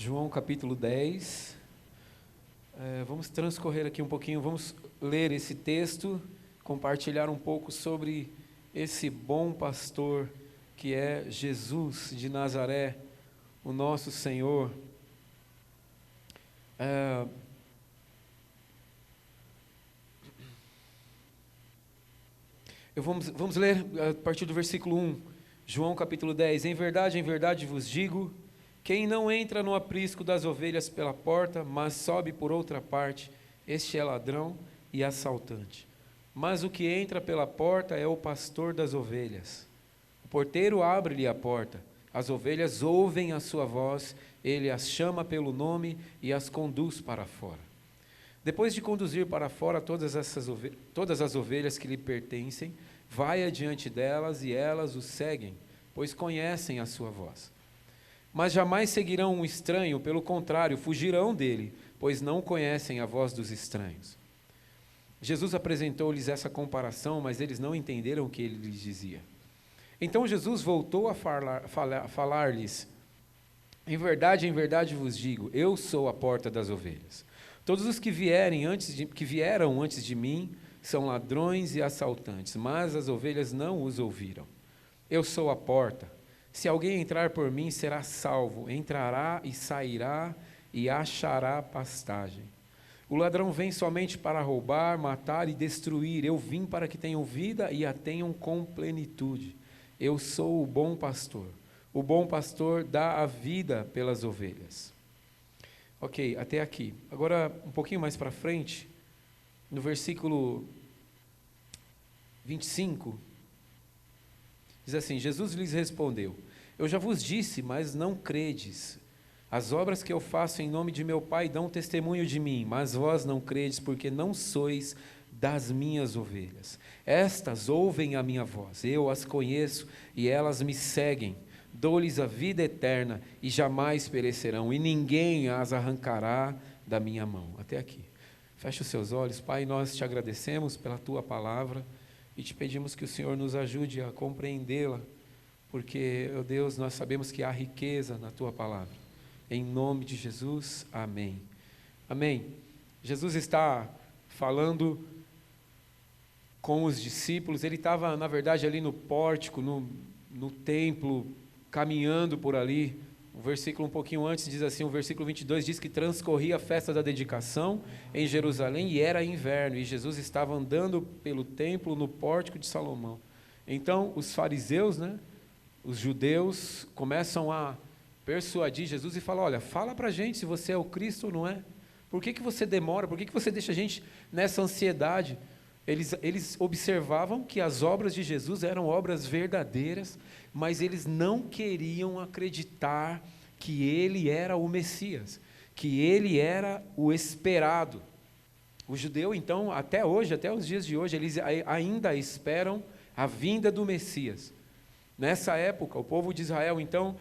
João capítulo 10. Vamos transcorrer aqui um pouquinho, vamos ler esse texto, compartilhar um pouco sobre esse bom pastor que é Jesus de Nazaré, o nosso Senhor. Vamos ler a partir do versículo 1, João capítulo 10. Em verdade vos digo, quem não entra no aprisco das ovelhas pela porta, mas sobe por outra parte, este é ladrão e assaltante. Mas o que entra pela porta é o pastor das ovelhas. O porteiro abre-lhe a porta, as ovelhas ouvem a sua voz, ele as chama pelo nome e as conduz para fora. Depois de conduzir para fora todas as ovelhas que lhe pertencem, vai adiante delas e elas o seguem, pois conhecem a sua voz. Mas jamais seguirão um estranho, pelo contrário, fugirão dele, pois não conhecem a voz dos estranhos. Jesus apresentou-lhes essa comparação, mas eles não entenderam o que ele lhes dizia. Então Jesus voltou a falar-lhes, em verdade vos digo, eu sou a porta das ovelhas. Todos os que vieram antes de mim são ladrões e assaltantes, mas as ovelhas não os ouviram. Eu sou a porta. Se alguém entrar por mim, será salvo, entrará e sairá e achará pastagem. O ladrão vem somente para roubar, matar e destruir. Eu vim para que tenham vida e a tenham com plenitude. Eu sou o bom pastor. O bom pastor dá a vida pelas ovelhas. Ok, até aqui. Agora, um pouquinho mais para frente, no versículo 25, diz assim, Jesus lhes respondeu, eu já vos disse, mas não credes. As obras que eu faço em nome de meu Pai dão testemunho de mim, mas vós não credes, porque não sois das minhas ovelhas. Estas ouvem a minha voz, eu as conheço e elas me seguem. Dou-lhes a vida eterna e jamais perecerão, e ninguém as arrancará da minha mão. Até aqui. Feche os seus olhos. Pai, nós te agradecemos pela tua palavra e te pedimos que o Senhor nos ajude a compreendê-la, porque, ó Deus, nós sabemos que há riqueza na tua palavra. Em nome de Jesus, amém. Amém. Jesus está falando com os discípulos, ele estava, na verdade, ali no pórtico, no templo, caminhando por ali. O versículo um pouquinho antes diz assim, o versículo 22 diz que transcorria a festa da dedicação em Jerusalém e era inverno, e Jesus estava andando pelo templo no pórtico de Salomão. Então, os fariseus, os judeus, começam a persuadir Jesus e falam, olha, fala para a gente se você é o Cristo ou não é. Por que você demora? Por que você deixa a gente nessa ansiedade? Eles observavam que as obras de Jesus eram obras verdadeiras, mas eles não queriam acreditar que ele era o Messias, que ele era o esperado. O judeu, então, até hoje, até os dias de hoje, eles ainda esperam a vinda do Messias. Nessa época, o povo de Israel, então,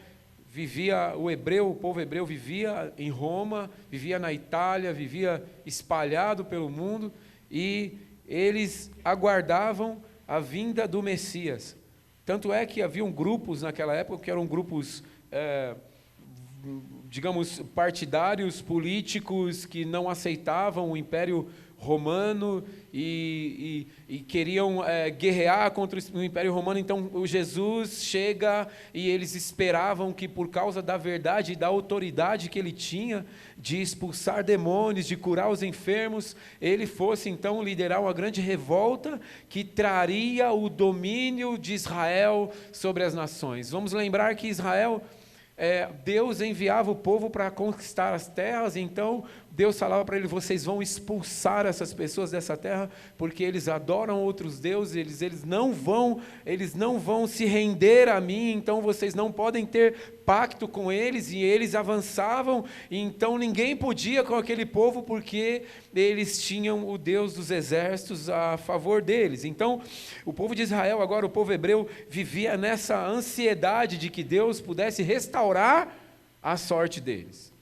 o povo hebreu vivia em Roma, vivia na Itália, vivia espalhado pelo mundo, e eles aguardavam a vinda do Messias. Tanto é que haviam grupos naquela época que eram grupos, digamos, partidários, políticos, que não aceitavam o Império Romano e queriam guerrear contra o Império Romano. Então o Jesus chega e eles esperavam que, por causa da verdade e da autoridade que ele tinha de expulsar demônios, de curar os enfermos, ele fosse então liderar uma grande revolta que traria o domínio de Israel sobre as nações. Vamos lembrar que Israel, Deus enviava o povo para conquistar as terras, então Deus falava para ele, vocês vão expulsar essas pessoas dessa terra, porque eles adoram outros deuses, eles não vão se render a mim, então vocês não podem ter pacto com eles, e eles avançavam, e então ninguém podia com aquele povo, porque eles tinham o Deus dos exércitos a favor deles. Então, o povo de Israel, agora o povo hebreu, vivia nessa ansiedade de que Deus pudesse restaurar a sorte deles,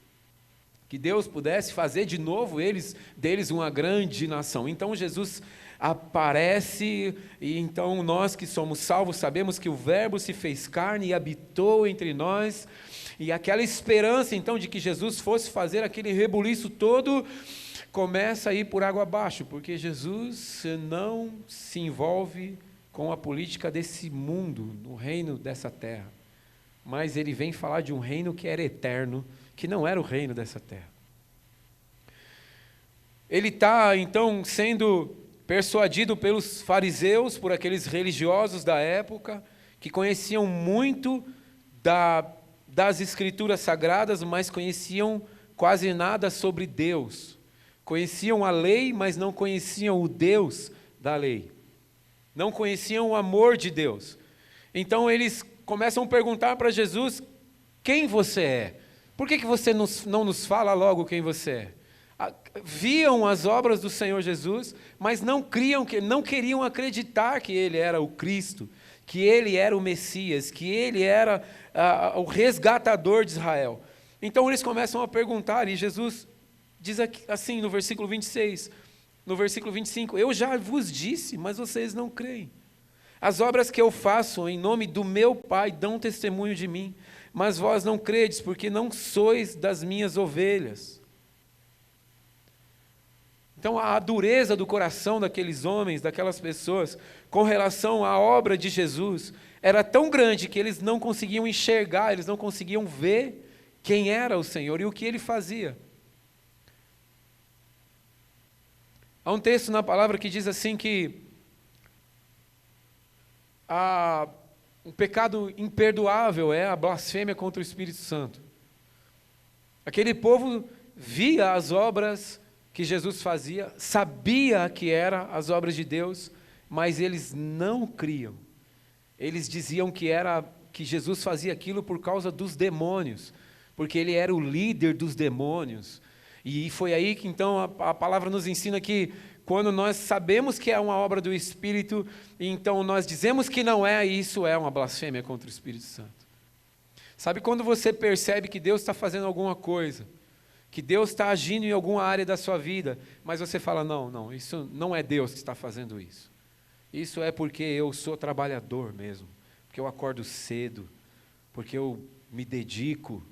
que Deus pudesse fazer de novo deles uma grande nação. Então Jesus aparece, e então nós que somos salvos sabemos que o Verbo se fez carne e habitou entre nós, E aquela esperança, então, de que Jesus fosse fazer aquele rebuliço todo, começa a ir por água abaixo, porque Jesus não se envolve com a política desse mundo, no reino dessa terra. Mas ele vem falar de um reino que era eterno, que não era o reino dessa terra. Ele está, então, sendo persuadido pelos fariseus, por aqueles religiosos da época, que conheciam muito das escrituras sagradas, mas conheciam quase nada sobre Deus. Conheciam a lei, mas não conheciam o Deus da lei. Não conheciam o amor de Deus. Então eles começam a perguntar para Jesus: quem você é? Por que você não nos fala logo quem você é? Viam as obras do Senhor Jesus, mas não queriam acreditar que Ele era o Cristo, que Ele era o Messias, que Ele era o resgatador de Israel. Então eles começam a perguntar, e Jesus diz assim no versículo 26, no versículo 25, eu já vos disse, mas vocês não creem. As obras que eu faço em nome do meu Pai dão testemunho de mim, mas vós não credes, porque não sois das minhas ovelhas. Então a dureza do coração daqueles homens, daquelas pessoas, com relação à obra de Jesus, era tão grande que eles não conseguiam enxergar, eles não conseguiam ver quem era o Senhor e o que Ele fazia. Há um texto na palavra que diz assim que um pecado imperdoável é a blasfêmia contra o Espírito Santo. Aquele povo via as obras que Jesus fazia, sabia que eram as obras de Deus, mas eles não criam. Eles diziam que Jesus fazia aquilo por causa dos demônios, porque ele era o líder dos demônios. E foi aí que então a palavra nos ensina que quando nós sabemos que é uma obra do Espírito, então nós dizemos que não é, isso é uma blasfêmia contra o Espírito Santo. Sabe quando você percebe que Deus está fazendo alguma coisa, que Deus está agindo em alguma área da sua vida, mas você fala, não, isso não é Deus que está fazendo isso. Isso é porque eu sou trabalhador mesmo, porque eu acordo cedo, porque eu me dedico.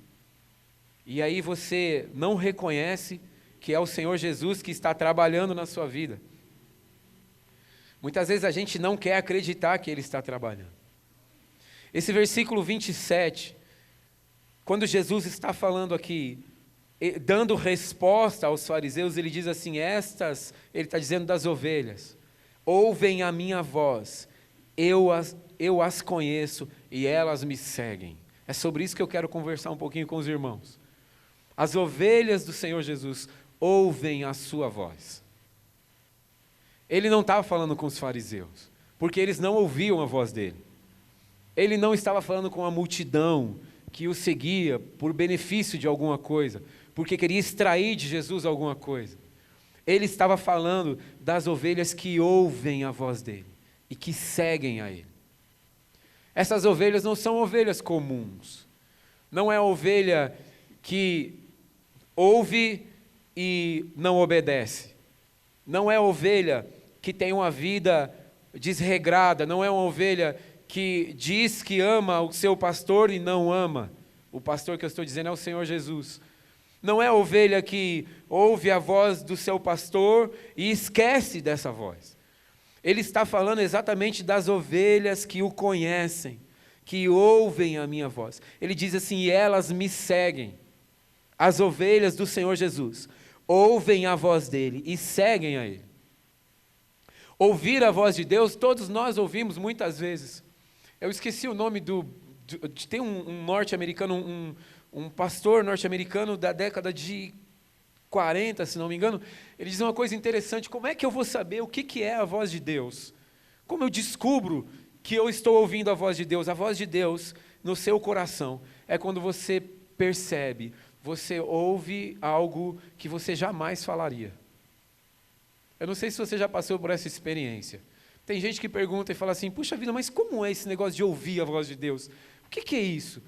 E aí você não reconhece que é o Senhor Jesus que está trabalhando na sua vida. Muitas vezes a gente não quer acreditar que Ele está trabalhando. Esse versículo 27, quando Jesus está falando aqui, dando resposta aos fariseus, ele diz assim, ele está dizendo das ovelhas, ouvem a minha voz, eu as conheço e elas me seguem. É sobre isso que eu quero conversar um pouquinho com os irmãos. As ovelhas do Senhor Jesus ouvem a sua voz. Ele não estava falando com os fariseus, porque eles não ouviam a voz dele. Ele não estava falando com a multidão que o seguia por benefício de alguma coisa, porque queria extrair de Jesus alguma coisa. Ele estava falando das ovelhas que ouvem a voz dele e que seguem a ele. Essas ovelhas não são ovelhas comuns. Não é a ovelha que ouve e não obedece. Não é a ovelha que tem uma vida desregrada. Não é uma ovelha que diz que ama o seu pastor e não ama. O pastor que eu estou dizendo é o Senhor Jesus. Não é a ovelha que ouve a voz do seu pastor e esquece dessa voz. Ele está falando exatamente das ovelhas que o conhecem, que ouvem a minha voz. Ele diz assim, e elas me seguem. As ovelhas do Senhor Jesus ouvem a voz dele e seguem a ele. Ouvir a voz de Deus, todos nós ouvimos muitas vezes. Eu esqueci o nome tem um norte-americano, um pastor norte-americano da década de 40, se não me engano, ele diz uma coisa interessante, como é que eu vou saber o que é a voz de Deus? Como eu descubro que eu estou ouvindo a voz de Deus? A voz de Deus no seu coração é quando você percebe, você ouve algo que você jamais falaria. Eu não sei se você já passou por essa experiência. Tem gente que pergunta e fala assim, puxa vida, mas como é esse negócio de ouvir a voz de Deus? O que é isso?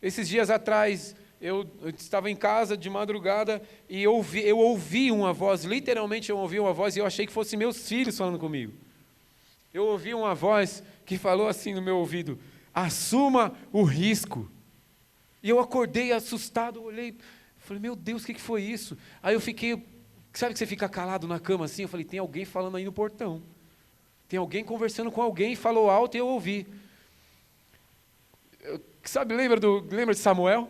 Esses dias atrás, eu estava em casa de madrugada e eu ouvi uma voz, literalmente eu ouvi uma voz e eu achei que fossem meus filhos falando comigo. Eu ouvi uma voz que falou assim no meu ouvido, assuma o risco. E eu acordei assustado, olhei, falei, meu Deus, o que foi isso? Aí eu fiquei, sabe que você fica calado na cama assim? Eu falei, tem alguém falando aí no portão. Tem alguém conversando com alguém, falou alto e eu ouvi. Sabe, lembra de Samuel?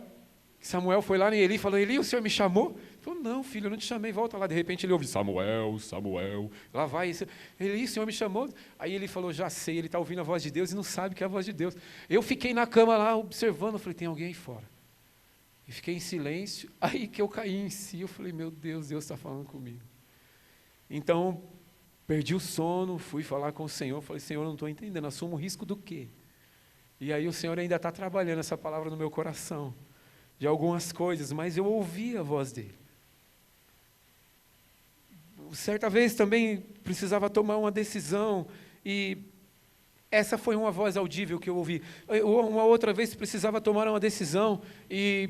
Samuel foi lá em Eli e falou, Eli, o senhor me chamou? Ele falou, não, filho, eu não te chamei, volta lá. De repente ele ouve, Samuel, Samuel. Lá vai, Eli, o senhor me chamou? Aí ele falou, já sei, ele está ouvindo a voz de Deus e não sabe que é a voz de Deus. Eu fiquei na cama lá, observando, eu falei, tem alguém aí fora. E fiquei em silêncio, aí que eu caí em si, eu falei, meu Deus, Deus está falando comigo. Então, perdi o sono, fui falar com o Senhor, falei, Senhor, eu não estou entendendo, assumo o risco do quê? E aí o Senhor ainda está trabalhando essa palavra no meu coração, de algumas coisas, mas eu ouvi a voz dele. Certa vez também precisava tomar uma decisão, e essa foi uma voz audível que eu ouvi. Uma outra vez precisava tomar uma decisão, e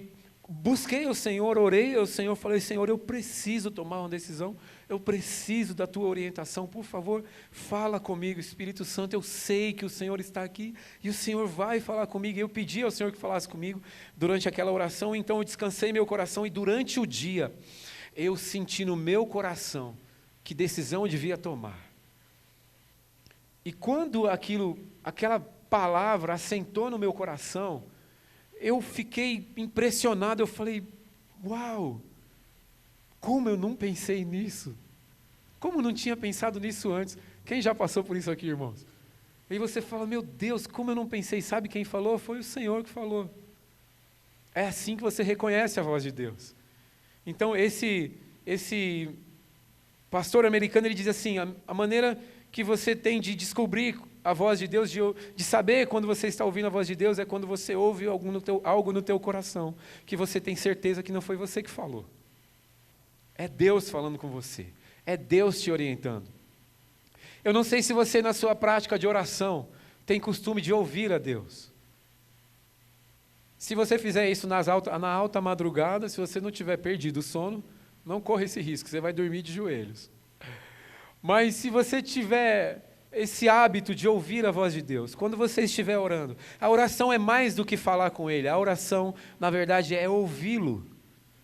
busquei o Senhor, orei ao Senhor, falei, Senhor, eu preciso tomar uma decisão, eu preciso da tua orientação, por favor, fala comigo, Espírito Santo, eu sei que o Senhor está aqui, e o Senhor vai falar comigo, e eu pedi ao Senhor que falasse comigo durante aquela oração, então eu descansei meu coração, e durante o dia, eu senti no meu coração, que decisão eu devia tomar. E quando aquela palavra assentou no meu coração, eu fiquei impressionado, eu falei, uau, como eu não pensei nisso? Como não tinha pensado nisso antes? Quem já passou por isso aqui, irmãos? E você fala, meu Deus, como eu não pensei? Sabe quem falou? Foi o Senhor que falou. É assim que você reconhece a voz de Deus. Então, esse pastor americano, ele diz assim, a maneira que você tem de descobrir a voz de Deus, de saber quando você está ouvindo a voz de Deus, é quando você ouve algo no teu coração, que você tem certeza que não foi você que falou. É Deus falando com você. É Deus te orientando. Eu não sei se você, na sua prática de oração, tem costume de ouvir a Deus. Se você fizer isso na alta madrugada, se você não tiver perdido o sono, não corra esse risco, você vai dormir de joelhos. Mas se você tiver esse hábito de ouvir a voz de Deus, quando você estiver orando, a oração é mais do que falar com Ele, a oração, na verdade, é ouvi-lo,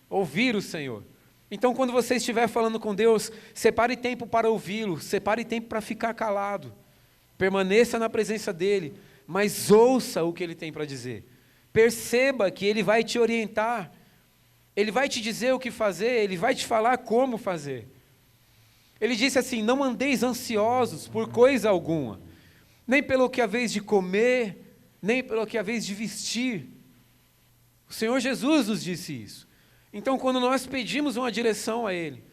ouvir o Senhor. Então, quando você estiver falando com Deus, separe tempo para ouvi-lo, separe tempo para ficar calado, permaneça na presença dEle, mas ouça o que Ele tem para dizer. Perceba que Ele vai te orientar, Ele vai te dizer o que fazer, Ele vai te falar como fazer. Ele disse assim, não andeis ansiosos por coisa alguma, nem pelo que haveis de comer, nem pelo que haveis de vestir. O Senhor Jesus nos disse isso. Então, quando nós pedimos uma direção a Ele,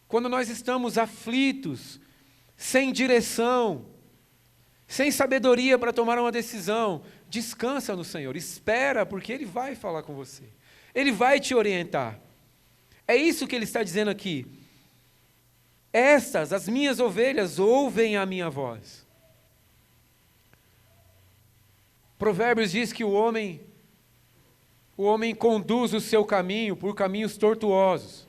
quando nós estamos aflitos, sem direção, sem sabedoria para tomar uma decisão, descansa no Senhor, espera, porque Ele vai falar com você. Ele vai te orientar. É isso que Ele está dizendo aqui. Estas, as minhas ovelhas, ouvem a minha voz. Provérbios diz que o homem conduz o seu caminho por caminhos tortuosos.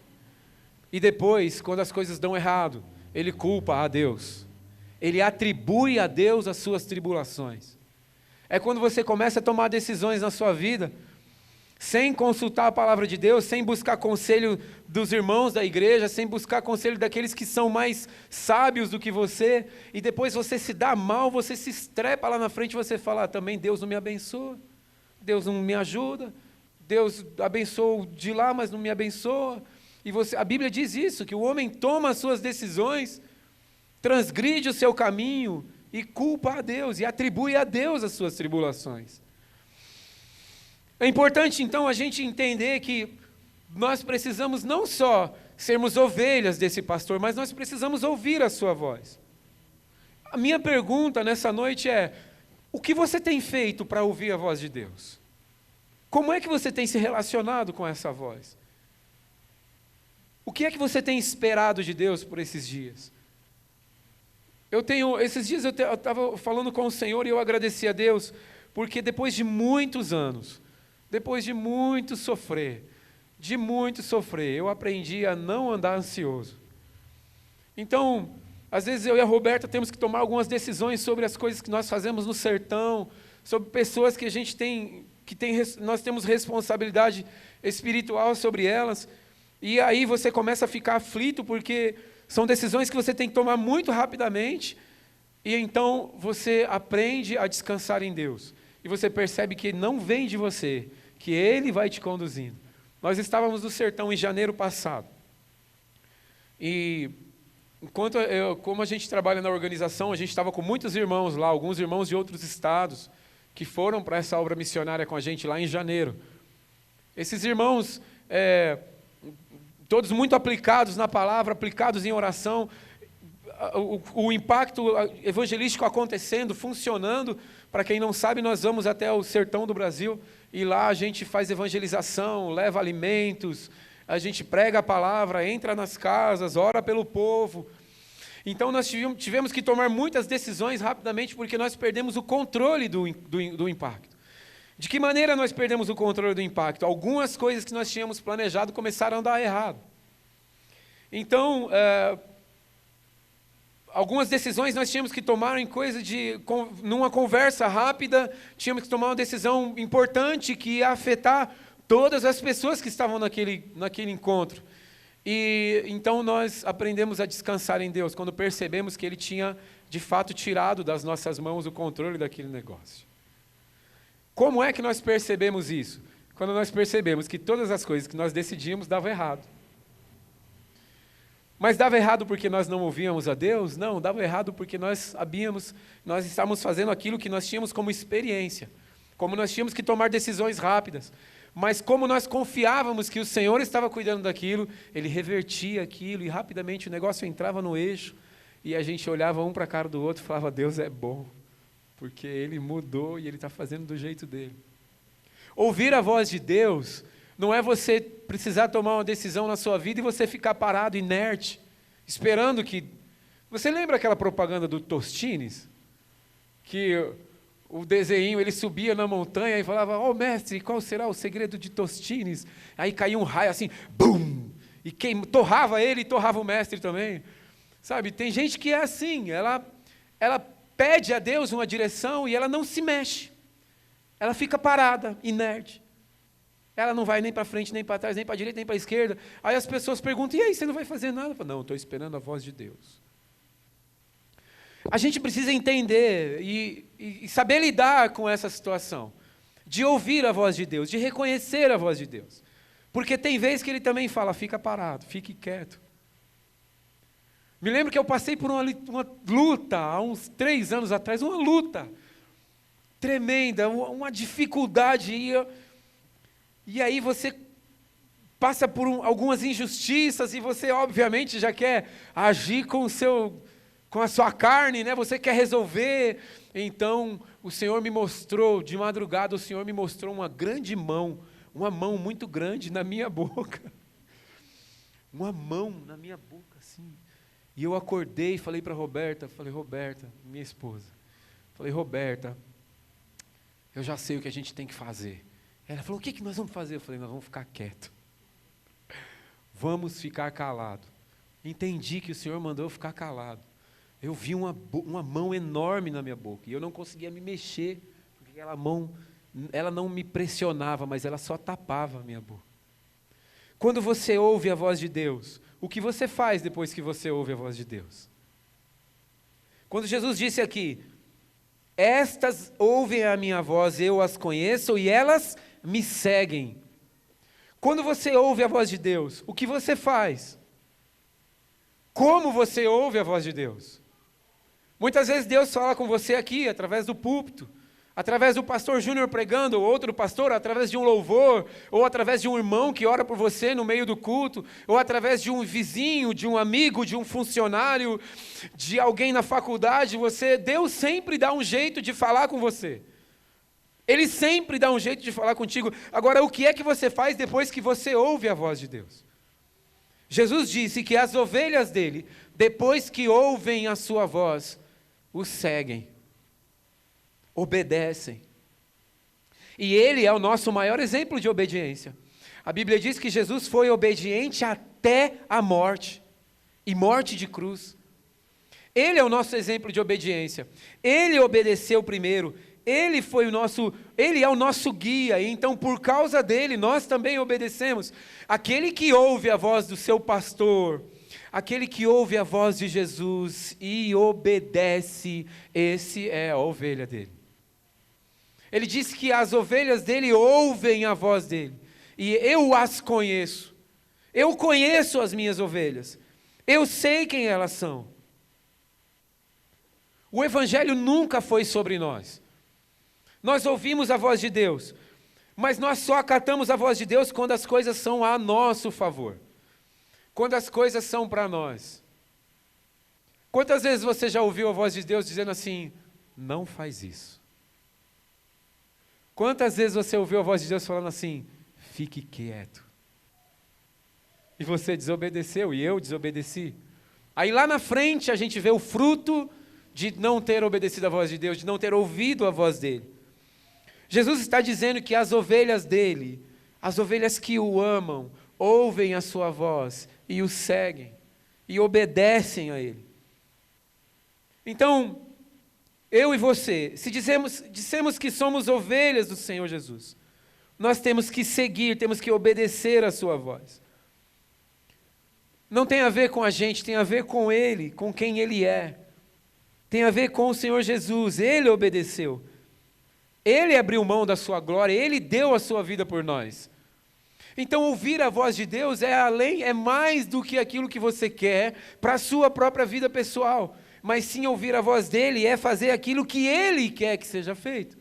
E depois, quando as coisas dão errado, ele culpa a Deus. Ele atribui a Deus as suas tribulações. É quando você começa a tomar decisões na sua vida, sem consultar a palavra de Deus, sem buscar conselho dos irmãos da igreja, sem buscar conselho daqueles que são mais sábios do que você, e depois você se dá mal, você se estrepa lá na frente e você fala, também Deus não me abençoa, Deus não me ajuda, Deus abençoa de lá, mas não me abençoa. E a Bíblia diz isso, que o homem toma as suas decisões, transgride o seu caminho e culpa a Deus, e atribui a Deus as suas tribulações. É importante, então, a gente entender que nós precisamos não só sermos ovelhas desse pastor, mas nós precisamos ouvir a sua voz. A minha pergunta nessa noite é, o que você tem feito para ouvir a voz de Deus? Como é que você tem se relacionado com essa voz? O que é que você tem esperado de Deus por esses dias? Esses dias eu estava falando com o Senhor e eu agradeci a Deus, porque depois de muitos anos, depois de muito sofrer, eu aprendi a não andar ansioso. Então, às vezes eu e a Roberta temos que tomar algumas decisões sobre as coisas que nós fazemos no sertão, sobre pessoas que a gente tem nós temos responsabilidade espiritual sobre elas, e aí você começa a ficar aflito, porque são decisões que você tem que tomar muito rapidamente, e então você aprende a descansar em Deus, e você percebe que não vem de você, que Ele vai te conduzindo. Nós estávamos no sertão em janeiro passado, e como a gente trabalha na organização, a gente estava com muitos irmãos lá, alguns irmãos de outros estados, que foram para essa obra missionária com a gente lá em janeiro. Esses irmãos, todos muito aplicados na palavra, aplicados em oração, o impacto evangelístico acontecendo, funcionando. Para quem não sabe, nós vamos até o sertão do Brasil, e lá a gente faz evangelização, leva alimentos, a gente prega a palavra, entra nas casas, ora pelo povo. Então nós tivemos que tomar muitas decisões rapidamente, porque nós perdemos o controle do impacto. De que maneira nós perdemos o controle do impacto? Algumas coisas que nós tínhamos planejado começaram a dar errado. Então, algumas decisões nós tínhamos que tomar numa conversa rápida, tínhamos que tomar uma decisão importante que ia afetar todas as pessoas que estavam naquele encontro. E então nós aprendemos a descansar em Deus, quando percebemos que Ele tinha, de fato, tirado das nossas mãos o controle daquele negócio. Como é que nós percebemos isso? Quando nós percebemos que todas as coisas que nós decidimos davam errado. Mas dava errado porque nós não ouvíamos a Deus? Não, dava errado porque nós estávamos fazendo aquilo que nós tínhamos como experiência, como nós tínhamos que tomar decisões rápidas. Mas como nós confiávamos que o Senhor estava cuidando daquilo, Ele revertia aquilo e rapidamente o negócio entrava no eixo, e a gente olhava um para a cara do outro e falava: Deus é bom, porque Ele mudou e Ele está fazendo do jeito dEle. Ouvir a voz de Deus não é você precisar tomar uma decisão na sua vida e você ficar parado, inerte, esperando que... Você lembra aquela propaganda do Tostines? Que o desenho, ele subia na montanha e falava: "Ó mestre, qual será o segredo de Tostines?" Aí caía um raio assim, bum! E torrava ele e torrava o mestre também. Sabe, tem gente que é assim, ela pede a Deus uma direção e ela não se mexe. Ela fica parada, inerte. Ela não vai nem para frente, nem para trás, nem para a direita, nem para a esquerda. Aí as pessoas perguntam: "E aí, você não vai fazer nada?" Eu falo: "Não, estou esperando a voz de Deus." A gente precisa entender e saber lidar com essa situação, de ouvir a voz de Deus, de reconhecer a voz de Deus. Porque tem vezes que Ele também fala: "Fica parado, fique quieto." Me lembro que eu passei por uma luta, há uns 3 anos atrás, uma luta tremenda, uma dificuldade, e aí você passa por algumas injustiças, e você obviamente já quer agir com a sua carne, né? Você quer resolver. Então o Senhor me mostrou, de madrugada o Senhor me mostrou uma grande mão, uma mão muito grande na minha boca, uma mão na minha boca assim, e eu acordei e falei para Roberta, minha esposa, falei: "Roberta, eu já sei o que a gente tem que fazer." Ela falou: "O que nós vamos fazer?" Eu falei: "Nós vamos ficar quieto, vamos ficar calado." Entendi que o Senhor mandou eu ficar calado. Eu vi uma mão enorme na minha boca, e eu não conseguia me mexer, porque aquela mão, ela não me pressionava, mas ela só tapava a minha boca. Quando você ouve a voz de Deus, o que você faz depois que você ouve a voz de Deus? Quando Jesus disse aqui: "Estas ouvem a minha voz, eu as conheço e elas me seguem." Quando você ouve a voz de Deus, o que você faz? Como você ouve a voz de Deus? Muitas vezes Deus fala com você aqui, através do púlpito, através do pastor Júnior pregando, ou outro pastor, através de um louvor, ou através de um irmão que ora por você no meio do culto, ou através de um vizinho, de um amigo, de um funcionário, de alguém na faculdade. Deus sempre dá um jeito de falar com você. Ele sempre dá um jeito de falar contigo. Agora, o que é que você faz depois que você ouve a voz de Deus? Jesus disse que as ovelhas dele, depois que ouvem a sua voz, o seguem, obedecem. E Ele é o nosso maior exemplo de obediência. A Bíblia diz que Jesus foi obediente até a morte, e morte de cruz. Ele é o nosso exemplo de obediência. Ele obedeceu primeiro, Ele é o nosso guia, e então por causa dele nós também obedecemos. Aquele que ouve a voz do seu pastor, aquele que ouve a voz de Jesus e obedece, esse é a ovelha dele. Ele disse que as ovelhas dele ouvem a voz dele, e eu as conheço. Eu conheço as minhas ovelhas, eu sei quem elas são. O evangelho nunca foi sobre nós. Nós ouvimos a voz de Deus, mas nós só acatamos a voz de Deus quando as coisas são a nosso favor, quando as coisas são para nós. Quantas vezes você já ouviu a voz de Deus dizendo assim, não faz isso? Quantas vezes você ouviu a voz de Deus falando assim, fique quieto? E você desobedeceu, e eu desobedeci. Aí lá na frente a gente vê o fruto de não ter obedecido a voz de Deus, de não ter ouvido a voz dele. Jesus está dizendo que as ovelhas dele, as ovelhas que o amam, ouvem a sua voz e o seguem, e obedecem a ele. Então, eu e você, se dissemos que somos ovelhas do Senhor Jesus, nós temos que seguir, temos que obedecer a sua voz. Não tem a ver com a gente, tem a ver com ele, com quem ele é. Tem a ver com o Senhor Jesus, ele obedeceu. Ele abriu mão da sua glória, ele deu a sua vida por nós. Então ouvir a voz de Deus é mais do que aquilo que você quer para a sua própria vida pessoal. Mas sim ouvir a voz dele é fazer aquilo que ele quer que seja feito.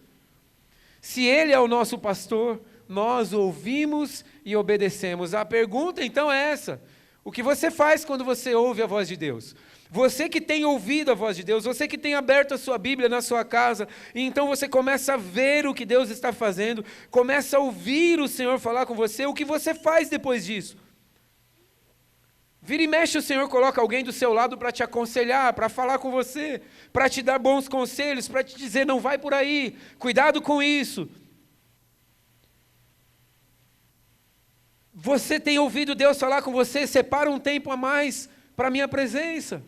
Se ele é o nosso pastor, nós ouvimos e obedecemos. A pergunta então é essa: o que você faz quando você ouve a voz de Deus? Você que tem ouvido a voz de Deus, você que tem aberto a sua Bíblia na sua casa, e então você começa a ver o que Deus está fazendo, começa a ouvir o Senhor falar com você, o que você faz depois disso? Vira e mexe, o Senhor coloca alguém do seu lado para te aconselhar, para falar com você, para te dar bons conselhos, para te dizer, não vai por aí, cuidado com isso. Você tem ouvido Deus falar com você, separa um tempo a mais para a minha presença.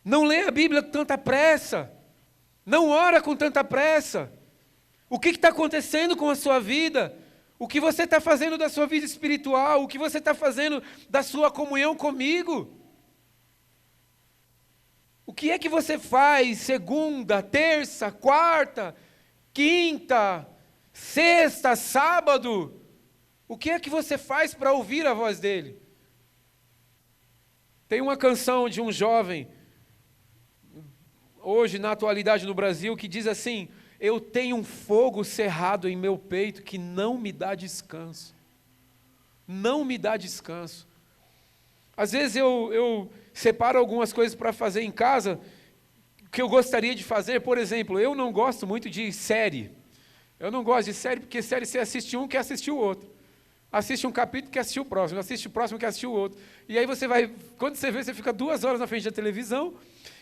Não lê a Bíblia com tanta pressa, não ora com tanta pressa. O que está acontecendo com a sua vida? O que você está fazendo da sua vida espiritual? O que você está fazendo da sua comunhão comigo? O que é que você faz segunda, terça, quarta, quinta, sexta, sábado? O que é que você faz para ouvir a voz dele? Tem uma canção de um jovem, hoje na atualidade no Brasil, que diz assim: eu tenho um fogo cerrado em meu peito que não me dá descanso. Não me dá descanso. Às vezes eu separo algumas coisas para fazer em casa, que eu gostaria de fazer. Por exemplo, eu não gosto muito de série. Eu não gosto de série, porque série você assiste um, quer assistir o outro. Assiste um capítulo, quer assistir o próximo. Assiste o próximo, quer assistir o outro. E aí você vai, quando você vê, você fica 2 horas na frente da televisão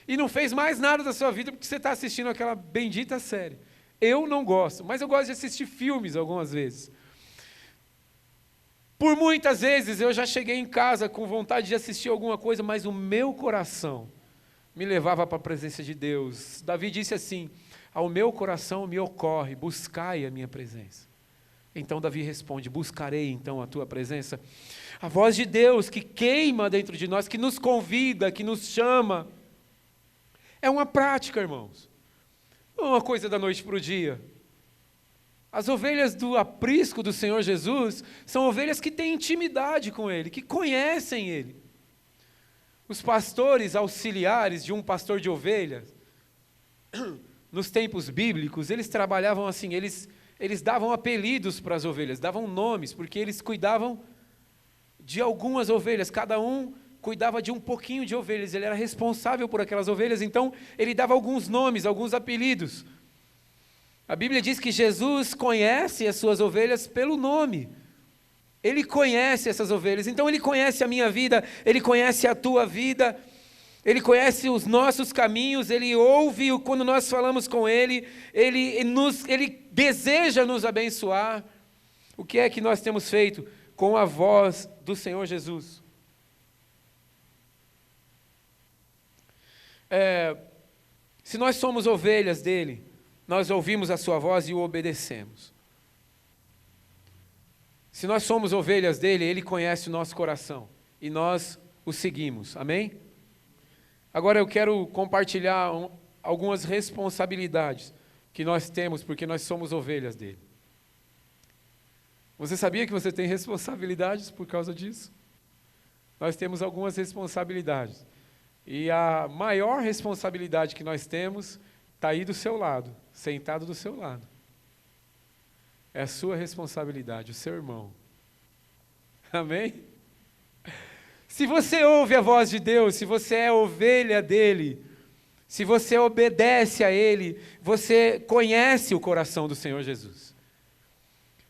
e não fez mais nada da sua vida porque você está assistindo aquela bendita série. Eu não gosto, mas eu gosto de assistir filmes algumas vezes. Por muitas vezes eu já cheguei em casa com vontade de assistir alguma coisa, mas o meu coração me levava para a presença de Deus. Davi disse assim: ao meu coração me ocorre, buscai a minha presença. Então Davi responde: buscarei então a tua presença. A voz de Deus que queima dentro de nós, que nos convida, que nos chama. É uma prática, irmãos. Não é uma coisa da noite para o dia. As ovelhas do aprisco do Senhor Jesus são ovelhas que têm intimidade com Ele, que conhecem Ele. Os pastores auxiliares de um pastor de ovelhas, nos tempos bíblicos, eles trabalhavam assim, eles davam apelidos para as ovelhas, davam nomes, porque eles cuidavam de algumas ovelhas, cada um cuidava de um pouquinho de ovelhas, ele era responsável por aquelas ovelhas, então ele dava alguns nomes, alguns apelidos. A Bíblia diz que Jesus conhece as suas ovelhas pelo nome. Ele conhece essas ovelhas, então Ele conhece a minha vida, Ele conhece a tua vida, Ele conhece os nossos caminhos, Ele ouve quando nós falamos com Ele, Ele deseja nos abençoar. O que é que nós temos feito com a voz do Senhor Jesus? Se nós somos ovelhas dele, nós ouvimos a sua voz e o obedecemos. Se nós somos ovelhas dele, ele conhece o nosso coração e nós o seguimos. Amém? Agora eu quero compartilhar algumas responsabilidades que nós temos porque nós somos ovelhas dele. Você sabia que você tem responsabilidades por causa disso? Nós temos algumas responsabilidades. E a maior responsabilidade que nós temos está aí do seu lado, sentado do seu lado. É a sua responsabilidade, o seu irmão. Amém? Se você ouve a voz de Deus, se você é ovelha dele, se você obedece a ele, você conhece o coração do Senhor Jesus.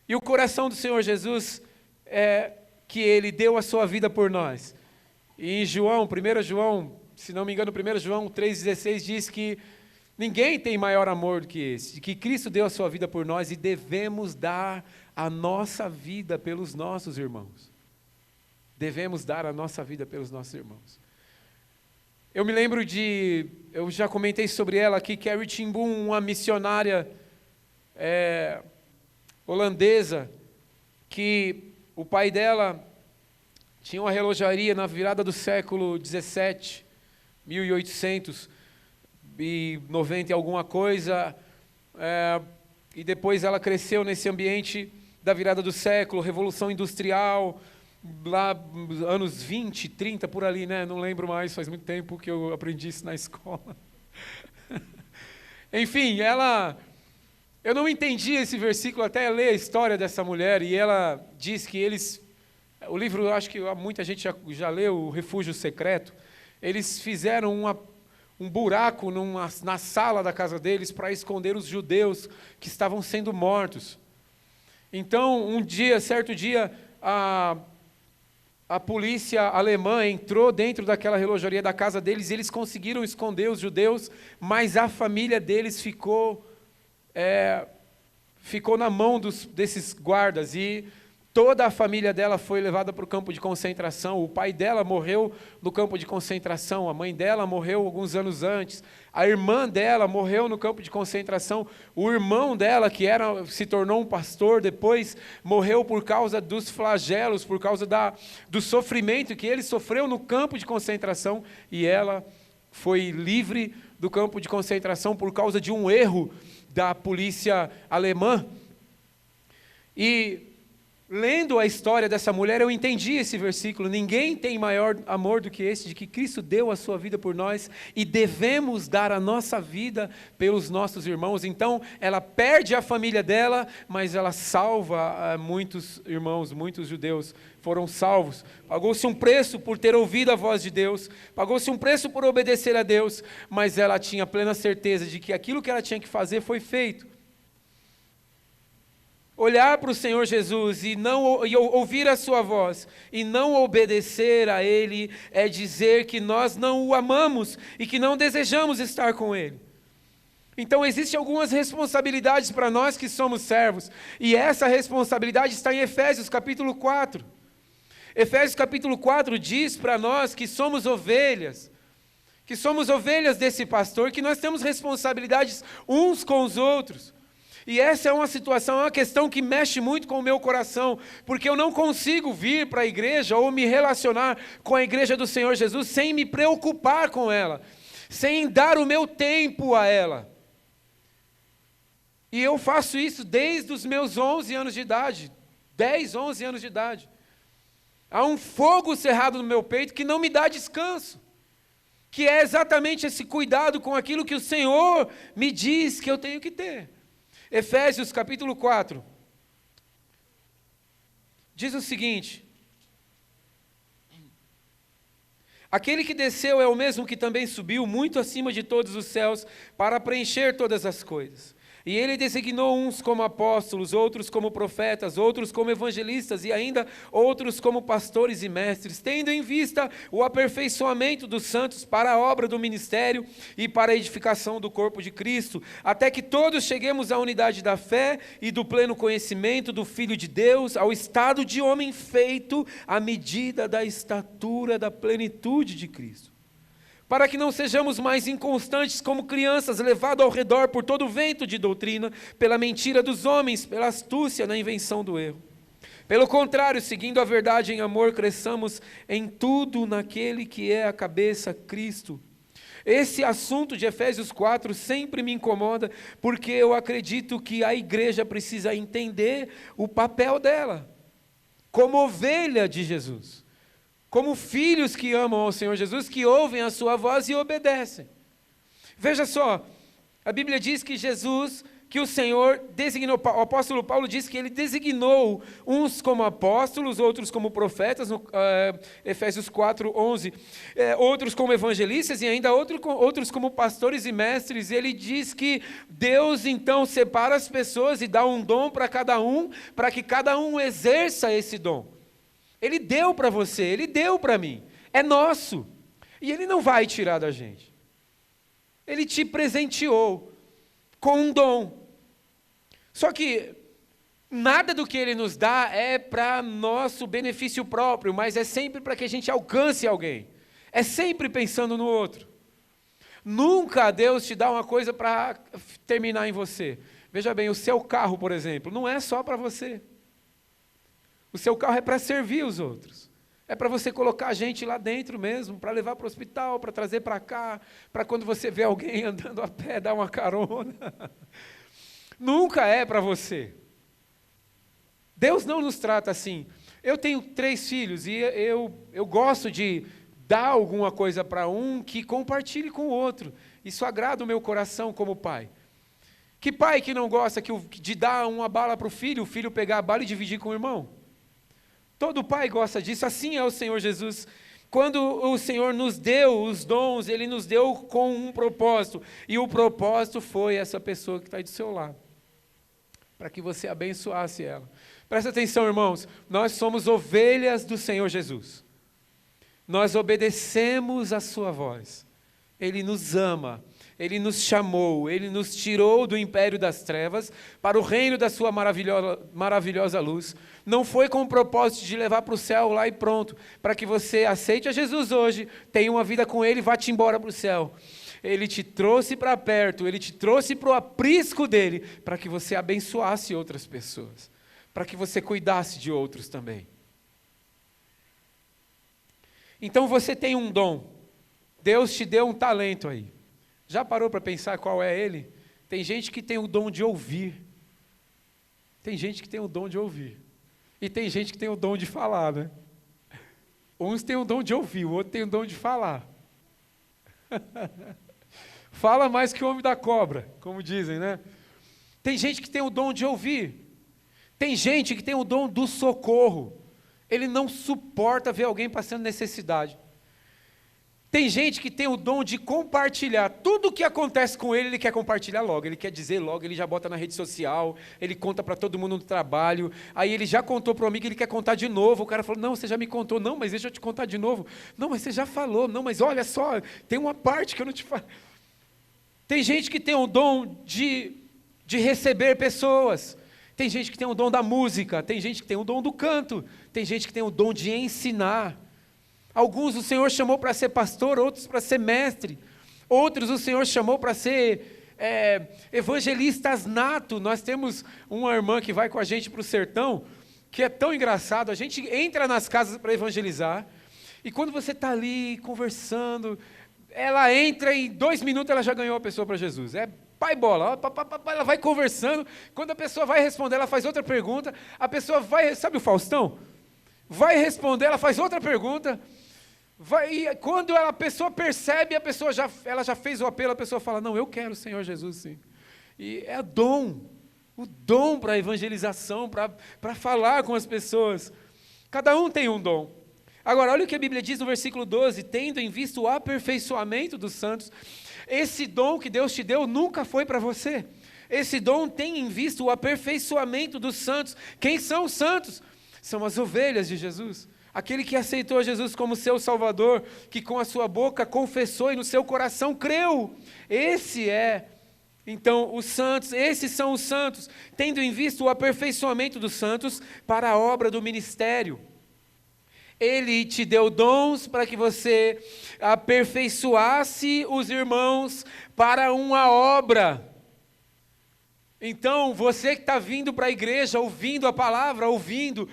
E o coração do Senhor Jesus é que ele deu a sua vida por nós. E em João, 1 João, se não me engano, 1 João 3,16 diz que ninguém tem maior amor do que esse, de que Cristo deu a sua vida por nós e devemos dar a nossa vida pelos nossos irmãos. Devemos dar a nossa vida pelos nossos irmãos. Eu me lembro eu já comentei sobre ela aqui, Carrie Ten Boom, uma missionária holandesa, que o pai dela tinha uma relojaria na virada do século 17, 1890 e alguma coisa, e depois ela cresceu nesse ambiente da virada do século, Revolução Industrial, lá anos 20, 30, por ali, né? Não lembro mais, faz muito tempo que eu aprendi isso na escola. Enfim, eu não entendi esse versículo até ler a história dessa mulher, e ela diz que o livro, acho que muita gente já leu, O Refúgio Secreto, eles fizeram um buraco na sala da casa deles para esconder os judeus que estavam sendo mortos. Então, certo dia, a polícia alemã entrou dentro daquela relojaria da casa deles e eles conseguiram esconder os judeus, mas a família deles ficou na mão desses guardas e toda a família dela foi levada para o campo de concentração. O pai dela morreu no campo de concentração, a mãe dela morreu alguns anos antes, a irmã dela morreu no campo de concentração, o irmão dela, que se tornou um pastor depois, morreu por causa dos flagelos, por causa do sofrimento que ele sofreu no campo de concentração, e ela foi livre do campo de concentração por causa de um erro da polícia alemã. E lendo a história dessa mulher, eu entendi esse versículo. Ninguém tem maior amor do que esse, de que Cristo deu a sua vida por nós e devemos dar a nossa vida pelos nossos irmãos. Então, ela perde a família dela, mas ela salva muitos irmãos, muitos judeus foram salvos. Pagou-se um preço por ter ouvido a voz de Deus, pagou-se um preço por obedecer a Deus, mas ela tinha plena certeza de que aquilo que ela tinha que fazer foi feito. Olhar para o Senhor Jesus e ouvir a sua voz e não obedecer a Ele é dizer que nós não o amamos e que não desejamos estar com Ele. Então existem algumas responsabilidades para nós que somos servos, e essa responsabilidade está em Efésios capítulo 4. Efésios capítulo 4 diz para nós que somos ovelhas desse pastor, que nós temos responsabilidades uns com os outros. E essa é uma situação, é uma questão que mexe muito com o meu coração, porque eu não consigo vir para a igreja ou me relacionar com a igreja do Senhor Jesus sem me preocupar com ela, sem dar o meu tempo a ela. E eu faço isso desde os meus 11 anos de idade, 10, 11 anos de idade. Há um fogo cerrado no meu peito que não me dá descanso, que é exatamente esse cuidado com aquilo que o Senhor me diz que eu tenho que ter. Efésios capítulo 4, diz o seguinte: aquele que desceu é o mesmo que também subiu muito acima de todos os céus para preencher todas as coisas. E ele designou uns como apóstolos, outros como profetas, outros como evangelistas e ainda outros como pastores e mestres, tendo em vista o aperfeiçoamento dos santos para a obra do ministério e para a edificação do corpo de Cristo, até que todos cheguemos à unidade da fé e do pleno conhecimento do Filho de Deus, ao estado de homem feito à medida da estatura da plenitude de Cristo, para que não sejamos mais inconstantes como crianças, levados ao redor por todo o vento de doutrina, pela mentira dos homens, pela astúcia na invenção do erro. Pelo contrário, seguindo a verdade em amor, cresçamos em tudo naquele que é a cabeça, Cristo. Esse assunto de Efésios 4 sempre me incomoda, porque eu acredito que a igreja precisa entender o papel dela, como ovelha de Jesus, como filhos que amam ao Senhor Jesus, que ouvem a sua voz e obedecem. Veja só, a Bíblia diz que o Senhor designou, o apóstolo Paulo diz que ele designou uns como apóstolos, outros como profetas, no Efésios 4:11, outros como evangelistas e ainda outros como pastores e mestres. Ele diz que Deus então separa as pessoas e dá um dom para cada um, para que cada um exerça esse dom. Ele deu para você, Ele deu para mim, é nosso, e Ele não vai tirar da gente. Ele te presenteou com um dom. Só que nada do que Ele nos dá é para nosso benefício próprio, mas é sempre para que a gente alcance alguém. É sempre pensando no outro. Nunca Deus te dá uma coisa para terminar em você. Veja bem, o seu carro, por exemplo, não é só para você. O seu carro é para servir os outros. É para você colocar a gente lá dentro mesmo, para levar para o hospital, para trazer para cá, para quando você vê alguém andando a pé, dar uma carona. Nunca é para você. Deus não nos trata assim. Eu tenho 3 filhos e eu gosto de dar alguma coisa para um que compartilhe com o outro. Isso agrada o meu coração como pai. Que pai que não gosta de dar uma bala para o filho pegar a bala e dividir com o irmão? Todo pai gosta disso, assim é o Senhor Jesus. Quando o Senhor nos deu os dons, Ele nos deu com um propósito. E o propósito foi essa pessoa que está aí do seu lado, para que você abençoasse ela. Presta atenção, irmãos, nós somos ovelhas do Senhor Jesus. Nós obedecemos a sua voz. Ele nos ama, Ele nos chamou, Ele nos tirou do império das trevas para o reino da sua maravilhosa luz. Não foi com o propósito de levar para o céu lá e pronto, para que você aceite a Jesus hoje, tenha uma vida com Ele e vá-te embora para o céu. Ele te trouxe para perto, Ele te trouxe para o aprisco dEle, para que você abençoasse outras pessoas, para que você cuidasse de outros também. Então você tem um dom, Deus te deu um talento aí. Já parou para pensar qual é ele? Tem gente que tem o dom de ouvir. Tem gente que tem o dom de ouvir. E tem gente que tem o dom de falar, né? Uns têm o dom de ouvir, o outro tem o dom de falar. Fala mais que o homem da cobra, como dizem, né? Tem gente que tem o dom de ouvir. Tem gente que tem o dom do socorro. Ele não suporta ver alguém passando necessidade. Tem gente que tem o dom de compartilhar. Tudo o que acontece com ele, ele quer compartilhar logo. Ele quer dizer logo, ele já bota na rede social, ele conta para todo mundo no trabalho. Aí ele já contou para o amigo, ele quer contar de novo. O cara falou, não, você já me contou. Não, mas deixa eu te contar de novo. Não, mas você já falou. Não, mas olha só, tem uma parte que eu não te falo. Tem gente que tem o dom de receber pessoas. Tem gente que tem o dom da música. Tem gente que tem o dom do canto. Tem gente que tem o dom de ensinar. Alguns o Senhor chamou para ser pastor, outros para ser mestre. Outros o Senhor chamou para ser evangelistas nato. Nós temos uma irmã que vai com a gente para o sertão, que é tão engraçado. A gente entra nas casas para evangelizar, e quando você está ali conversando, ela entra e em 2 minutos ela já ganhou a pessoa para Jesus. É pai bola, ela vai conversando, quando a pessoa vai responder, ela faz outra pergunta, a pessoa vai, sabe o Faustão? Vai responder, ela faz outra pergunta, e quando a pessoa percebe, ela já fez o apelo, a pessoa fala, não, eu quero o Senhor Jesus, sim. E é o dom para a evangelização, para falar com as pessoas. Cada um tem um dom. Agora, olha o que a Bíblia diz no versículo 12, tendo em vista o aperfeiçoamento dos santos. Esse dom que Deus te deu nunca foi para você. Esse dom tem em vista o aperfeiçoamento dos santos. Quem são os santos? São as ovelhas de Jesus. Aquele que aceitou Jesus como seu Salvador, que com a sua boca confessou e no seu coração creu. Então, os santos, esses são os santos, tendo em vista o aperfeiçoamento dos santos para a obra do ministério. Ele te deu dons para que você aperfeiçoasse os irmãos para uma obra. Então, você que está vindo para a igreja, ouvindo a palavra, ouvindo,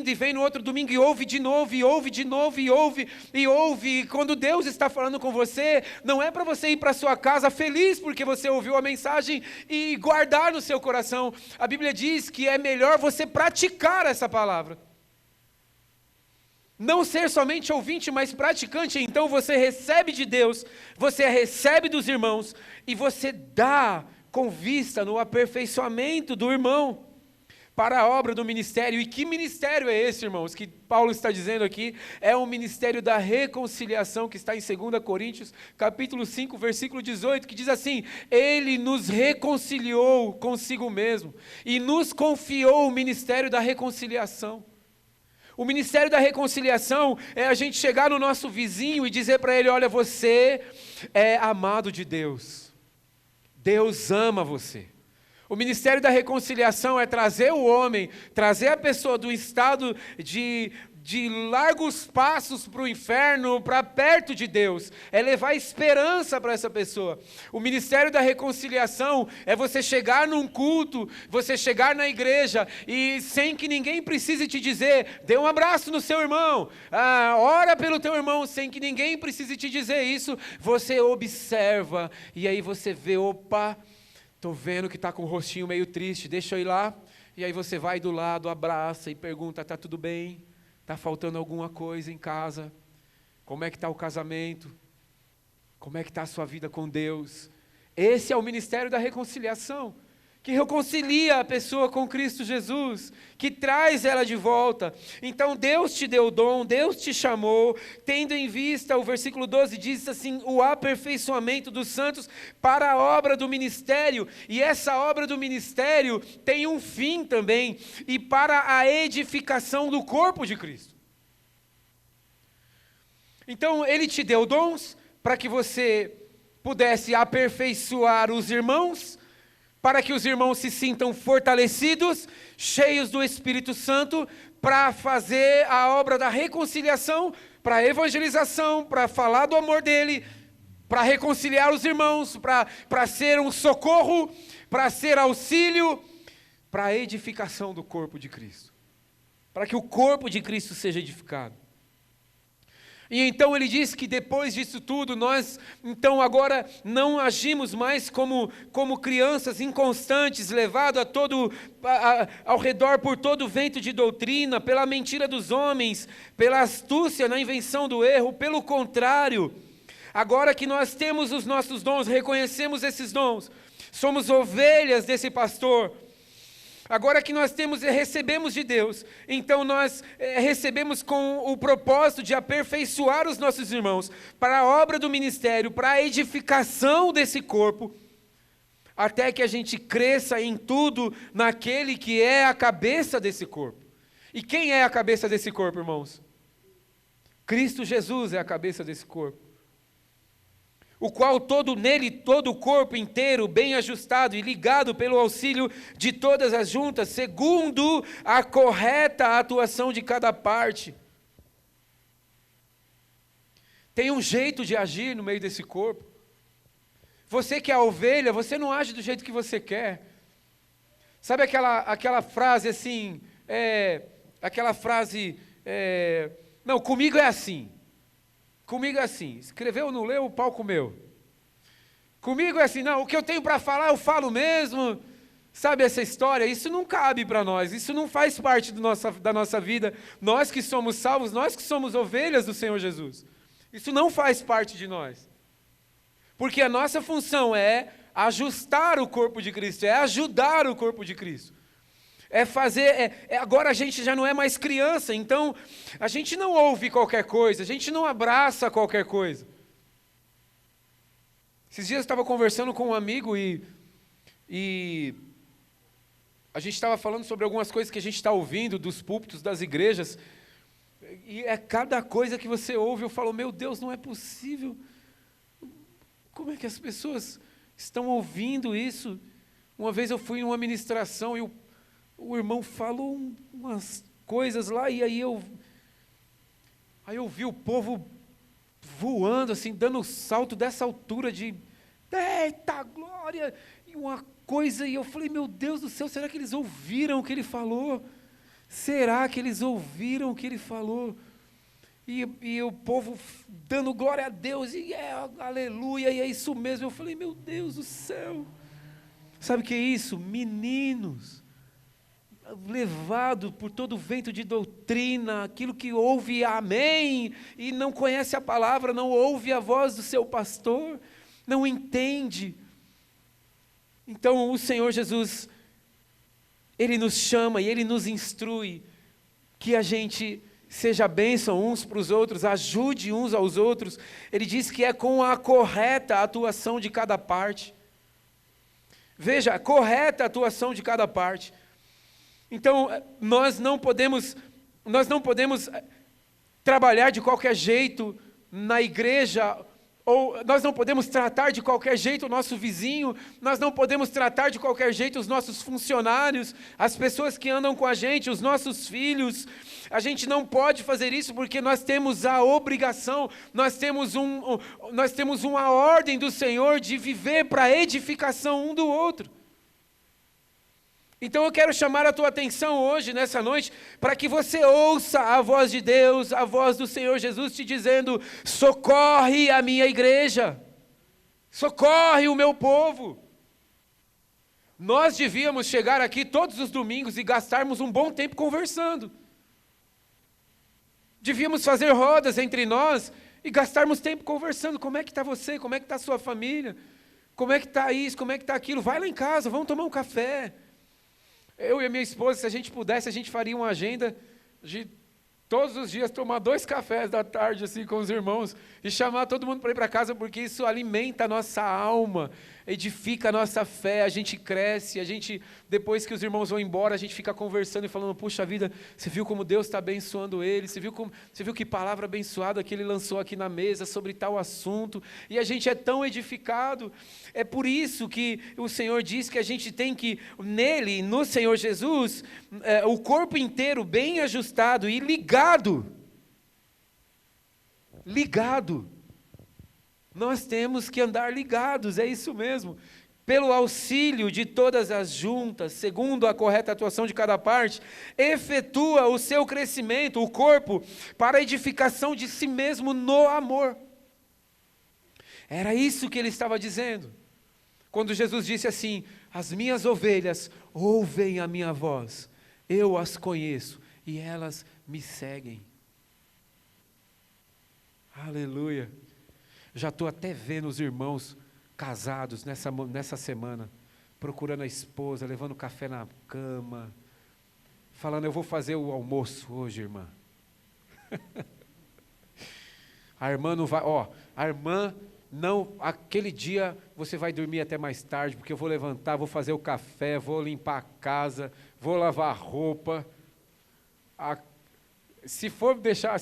e vem no outro domingo e ouve de novo, e ouve de novo, e ouve. E quando Deus está falando com você, não é para você ir para sua casa feliz porque você ouviu a mensagem e guardar no seu coração. A Bíblia diz que é melhor você praticar essa palavra. Não ser somente ouvinte, mas praticante. Então você recebe de Deus, você recebe dos irmãos, e você dá com vista no aperfeiçoamento do irmão para a obra do ministério. E que ministério é esse, irmãos, que Paulo está dizendo aqui? É um ministério da reconciliação, que está em 2 Coríntios, capítulo 5, versículo 18, que diz assim: Ele nos reconciliou consigo mesmo e nos confiou o ministério da reconciliação. O ministério da reconciliação é a gente chegar no nosso vizinho e dizer para ele: olha, você é amado de Deus. Deus ama você. O ministério da reconciliação é trazer o homem, trazer a pessoa do estado de largos passos para o inferno, para perto de Deus, é levar esperança para essa pessoa. O ministério da reconciliação é você chegar num culto, você chegar na igreja e sem que ninguém precise te dizer: dê um abraço no seu irmão, ora pelo teu irmão, sem que ninguém precise te dizer isso, você observa e aí você vê: opa, estou vendo que está com o rostinho meio triste, deixa eu ir lá. E aí você vai do lado, abraça e pergunta: está tudo bem? Está faltando alguma coisa em casa? Como é que está o casamento? Como é que está a sua vida com Deus? Esse é o ministério da reconciliação, que reconcilia a pessoa com Cristo Jesus, que traz ela de volta. Então Deus te deu o dom, Deus te chamou, tendo em vista, o versículo 12 diz assim: o aperfeiçoamento dos santos para a obra do ministério. E essa obra do ministério tem um fim também, e para a edificação do corpo de Cristo. Então Ele te deu dons para que você pudesse aperfeiçoar os irmãos, para que os irmãos se sintam fortalecidos, cheios do Espírito Santo, para fazer a obra da reconciliação, para a evangelização, para falar do amor dele, para reconciliar os irmãos, para ser um socorro, para ser auxílio, para a edificação do corpo de Cristo, para que o corpo de Cristo seja edificado. E então ele diz que depois disso tudo, nós então agora não agimos mais como crianças inconstantes, levados ao redor por todo vento de doutrina, pela mentira dos homens, pela astúcia na invenção do erro. Pelo contrário, agora que nós temos os nossos dons, reconhecemos esses dons, somos ovelhas desse pastor. Agora que nós recebemos de Deus, então nós recebemos com o propósito de aperfeiçoar os nossos irmãos para a obra do ministério, para a edificação desse corpo, até que a gente cresça em tudo naquele que é a cabeça desse corpo. E quem é a cabeça desse corpo, irmãos? Cristo Jesus é a cabeça desse corpo, o qual nele todo o corpo inteiro, bem ajustado e ligado pelo auxílio de todas as juntas, segundo a correta atuação de cada parte. Tem um jeito de agir no meio desse corpo. Você que é a ovelha, você não age do jeito que você quer. Sabe aquela frase assim, não, comigo é assim. Comigo é assim, escreveu, não leu, o pau comeu. Comigo é assim, não, o que eu tenho para falar, eu falo mesmo. Sabe essa história? Isso não cabe para nós, isso não faz parte da nossa vida. Nós que somos salvos, nós que somos ovelhas do Senhor Jesus. Isso não faz parte de nós. Porque a nossa função é ajustar o corpo de Cristo, é ajudar o corpo de Cristo. Agora a gente já não é mais criança, então a gente não ouve qualquer coisa, a gente não abraça qualquer coisa. Esses dias eu estava conversando com um amigo e a gente estava falando sobre algumas coisas que a gente está ouvindo dos púlpitos das igrejas, e cada coisa que você ouve, eu falo: meu Deus, não é possível. Como é que as pessoas estão ouvindo isso? Uma vez eu fui em uma ministração e o irmão falou umas coisas lá, e aí eu vi o povo voando, assim, dando salto dessa altura de, eita glória, e uma coisa, e eu falei, meu Deus do céu, será que eles ouviram o que ele falou? Será que eles ouviram o que ele falou? E o povo dando glória a Deus, e aleluia, e é isso mesmo. Eu falei, meu Deus do céu. Sabe o que é isso? Meninos, levado por todo o vento de doutrina, aquilo que ouve amém, e não conhece a palavra, não ouve a voz do seu pastor, não entende. Então o Senhor Jesus, Ele nos chama e Ele nos instrui, que a gente seja bênção uns para os outros, ajude uns aos outros. Ele diz que é com a correta atuação de cada parte. Veja, a correta atuação de cada parte. Então, nós não podemos trabalhar de qualquer jeito na igreja, ou nós não podemos tratar de qualquer jeito o nosso vizinho, nós não podemos tratar de qualquer jeito os nossos funcionários, as pessoas que andam com a gente, os nossos filhos. A gente não pode fazer isso porque nós temos a obrigação, nós temos uma ordem do Senhor de viver para a edificação um do outro. Então eu quero chamar a tua atenção hoje, nessa noite, para que você ouça a voz de Deus, a voz do Senhor Jesus te dizendo: socorre a minha igreja, socorre o meu povo. Nós devíamos chegar aqui todos os domingos e gastarmos um bom tempo conversando. Devíamos fazer rodas entre nós e gastarmos tempo conversando. Como é que está você? Como é que está a sua família? Como é que está isso? Como é que está aquilo? Vai lá em casa, vamos tomar um café. Eu e a minha esposa, se a gente pudesse, a gente faria uma agenda de todos os dias tomar 2 cafés da tarde assim com os irmãos e chamar todo mundo para ir para casa, porque isso alimenta a nossa alma, edifica a nossa fé, a gente cresce, depois que os irmãos vão embora, a gente fica conversando e falando: puxa vida, você viu como Deus está abençoando ele, você viu que palavra abençoada que ele lançou aqui na mesa sobre tal assunto, e a gente é tão edificado. É por isso que o Senhor diz que a gente tem que, no Senhor Jesus, o corpo inteiro bem ajustado e ligado. Nós temos que andar ligados, é isso mesmo. Pelo auxílio de todas as juntas, segundo a correta atuação de cada parte, efetua o seu crescimento, o corpo, para a edificação de si mesmo no amor. Era isso que ele estava dizendo. Quando Jesus disse assim: as minhas ovelhas ouvem a minha voz, eu as conheço e elas me seguem. Aleluia. Já estou até vendo os irmãos casados nessa semana, procurando a esposa, levando café na cama, falando: eu vou fazer o almoço hoje, irmã. A irmã não vai, não, aquele dia você vai dormir até mais tarde, porque eu vou levantar, vou fazer o café, vou limpar a casa, vou lavar a roupa. Se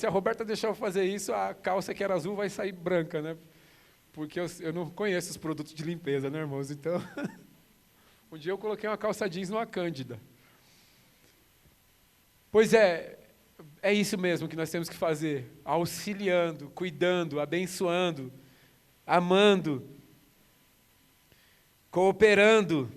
a Roberta deixar eu fazer isso, a calça que era azul vai sair branca, né? Porque eu não conheço os produtos de limpeza, né, irmãos? Então, um dia eu coloquei uma calça jeans numa Cândida. Pois é isso mesmo que nós temos que fazer, auxiliando, cuidando, abençoando, amando, cooperando.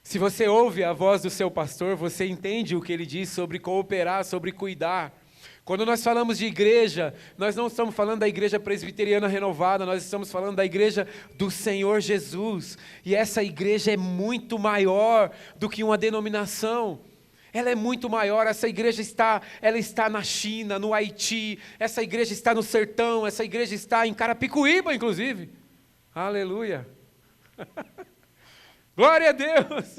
Se você ouve a voz do seu pastor, você entende o que ele diz sobre cooperar, sobre cuidar. Quando nós falamos de igreja, nós não estamos falando da igreja presbiteriana renovada, nós estamos falando da igreja do Senhor Jesus. E essa igreja é muito maior do que uma denominação. Ela é muito maior. Essa igreja está na China, no Haiti, essa igreja está no sertão, essa igreja está em Carapicuíba, inclusive. Aleluia. Glória a Deus.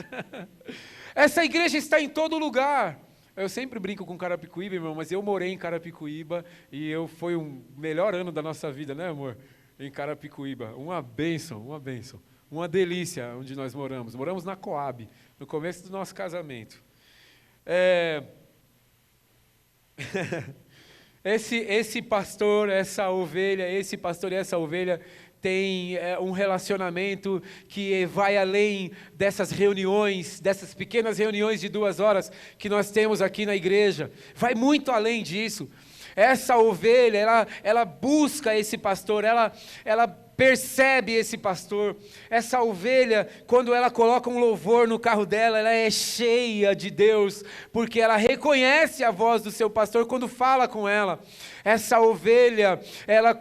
Essa igreja está em todo lugar. Eu sempre brinco com Carapicuíba, irmão, mas eu morei em Carapicuíba e foi o melhor ano da nossa vida, né, amor? Em Carapicuíba. Uma bênção, uma delícia onde nós moramos. Moramos na Coab, no começo do nosso casamento. Esse pastor, essa ovelha, tem um relacionamento que vai além dessas reuniões, dessas pequenas reuniões de 2 horas que nós temos aqui na igreja. Vai muito além disso. Essa ovelha, ela busca esse pastor, ela percebe esse pastor. Essa ovelha, quando ela coloca um louvor no carro dela, ela é cheia de Deus, porque ela reconhece a voz do seu pastor quando fala com ela. Essa ovelha,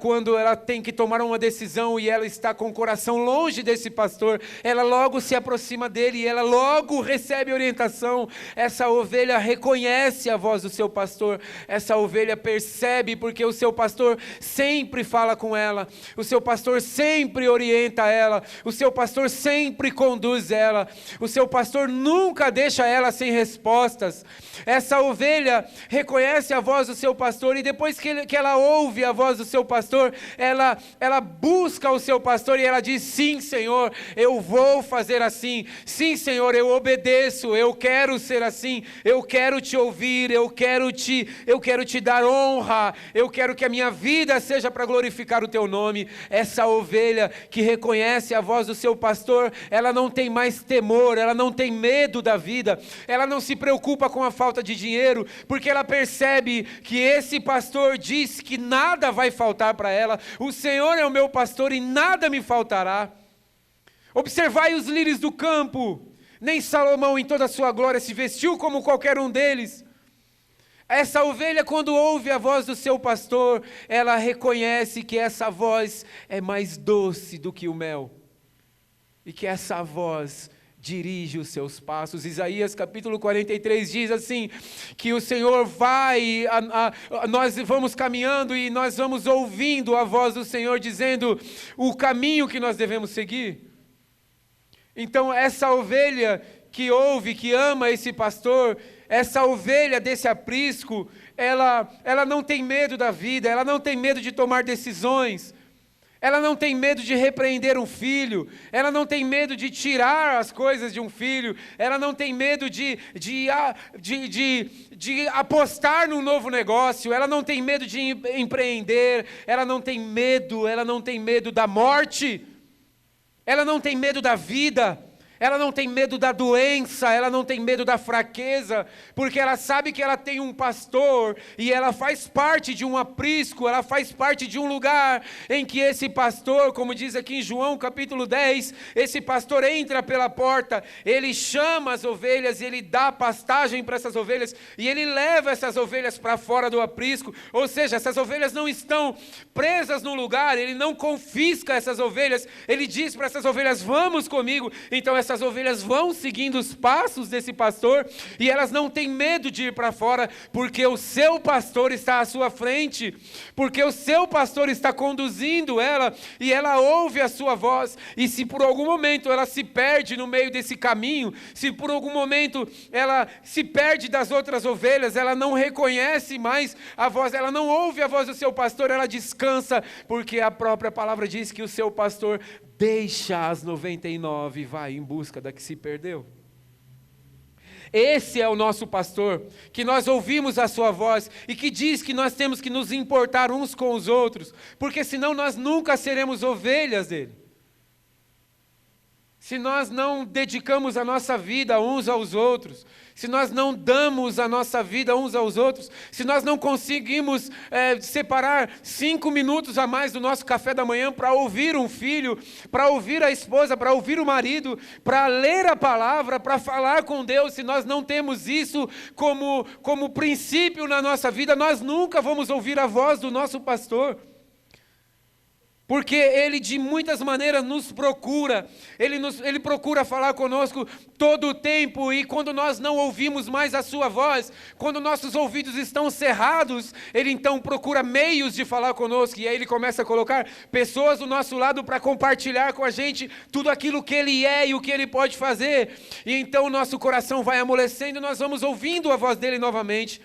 quando ela tem que tomar uma decisão e ela está com o coração longe desse pastor, ela logo se aproxima dele e ela logo recebe orientação. Essa ovelha reconhece a voz do seu pastor. Essa ovelha percebe, porque o seu pastor sempre fala com ela, o seu pastor sempre orienta ela, o seu pastor sempre conduz ela, o seu pastor nunca deixa ela sem respostas. Essa ovelha reconhece a voz do seu pastor e depois que ela ouve a voz do seu pastor, ela busca o seu pastor e ela diz: sim, Senhor, eu vou fazer assim, sim, Senhor, eu obedeço, eu quero ser assim, eu quero te ouvir, eu quero te dar honra, eu quero que a minha vida seja para glorificar o teu nome. Essa ovelha que reconhece a voz do seu pastor, ela não tem mais temor, ela não tem medo da vida, ela não se preocupa com a falta de dinheiro, porque ela percebe que esse pastor diz que nada vai faltar para ela. O Senhor é o meu pastor e nada me faltará. Observai os lírios do campo, nem Salomão em toda a sua glória se vestiu como qualquer um deles. Essa ovelha, quando ouve a voz do seu pastor, ela reconhece que essa voz é mais doce do que o mel, e que essa voz dirige os seus passos. Isaías capítulo 43 diz assim, que o Senhor vai, nós vamos caminhando e nós vamos ouvindo a voz do Senhor dizendo o caminho que nós devemos seguir. Então essa ovelha que ouve, que ama esse pastor, essa ovelha desse aprisco, ela não tem medo da vida, ela não tem medo de tomar decisões, ela não tem medo de repreender um filho, ela não tem medo de tirar as coisas de um filho, ela não tem medo de apostar num novo negócio, ela não tem medo de empreender, ela não tem medo da morte, ela não tem medo da vida, ela não tem medo da doença, ela não tem medo da fraqueza, porque ela sabe que ela tem um pastor, e ela faz parte de um aprisco, ela faz parte de um lugar em que esse pastor, como diz aqui em João capítulo 10, esse pastor entra pela porta, ele chama as ovelhas, ele dá pastagem para essas ovelhas, e ele leva essas ovelhas para fora do aprisco, ou seja, essas ovelhas não estão presas no lugar, ele não confisca essas ovelhas, ele diz para essas ovelhas: vamos comigo. Então essas ovelhas vão seguindo os passos desse pastor, e elas não têm medo de ir para fora, porque o seu pastor está à sua frente, porque o seu pastor está conduzindo ela, e ela ouve a sua voz. E se por algum momento ela se perde no meio desse caminho, se por algum momento ela se perde das outras ovelhas, ela não reconhece mais a voz, ela não ouve a voz do seu pastor, ela descansa, porque a própria palavra diz que o seu pastor deixa as 99 e vai em busca da que se perdeu. Esse é o nosso pastor, que nós ouvimos a sua voz e que diz que nós temos que nos importar uns com os outros, porque senão nós nunca seremos ovelhas dele. Se nós não dedicamos a nossa vida uns aos outros, se nós não damos a nossa vida uns aos outros, se nós não conseguimos separar 5 minutos a mais do nosso café da manhã para ouvir um filho, para ouvir a esposa, para ouvir o marido, para ler a palavra, para falar com Deus, se nós não temos isso como princípio na nossa vida, nós nunca vamos ouvir a voz do nosso pastor. Porque ele de muitas maneiras nos procura, ele procura falar conosco todo o tempo, e quando nós não ouvimos mais a sua voz, quando nossos ouvidos estão cerrados, ele então procura meios de falar conosco, e aí ele começa a colocar pessoas do nosso lado para compartilhar com a gente tudo aquilo que ele é e o que ele pode fazer, e então o nosso coração vai amolecendo e nós vamos ouvindo a voz dele novamente.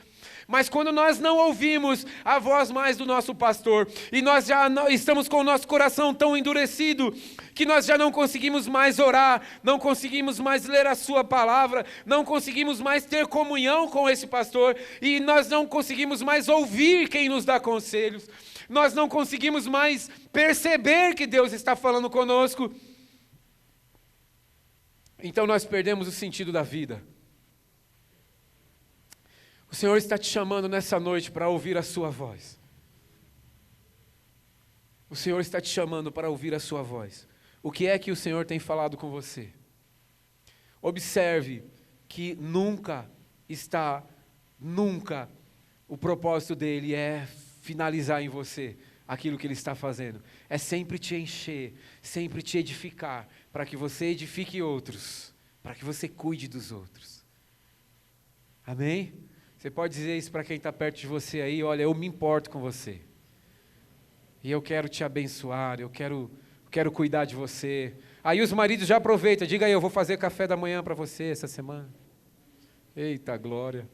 Mas quando nós não ouvimos a voz mais do nosso pastor, e nós já estamos com o nosso coração tão endurecido, que nós já não conseguimos mais orar, não conseguimos mais ler a sua palavra, não conseguimos mais ter comunhão com esse pastor, e nós não conseguimos mais ouvir quem nos dá conselhos, nós não conseguimos mais perceber que Deus está falando conosco. Então nós perdemos o sentido da vida. O Senhor está te chamando nessa noite para ouvir a sua voz. O Senhor está te chamando para ouvir a sua voz. O que é que o Senhor tem falado com você? Observe que nunca, o propósito dele é finalizar em você aquilo que ele está fazendo. É sempre te encher, sempre te edificar, para que você edifique outros, para que você cuide dos outros. Amém? Você pode dizer isso para quem está perto de você aí: olha, eu me importo com você. E eu quero te abençoar, eu quero cuidar de você. Aí os maridos já aproveitam, diga aí, eu vou fazer café da manhã para você essa semana. Eita glória.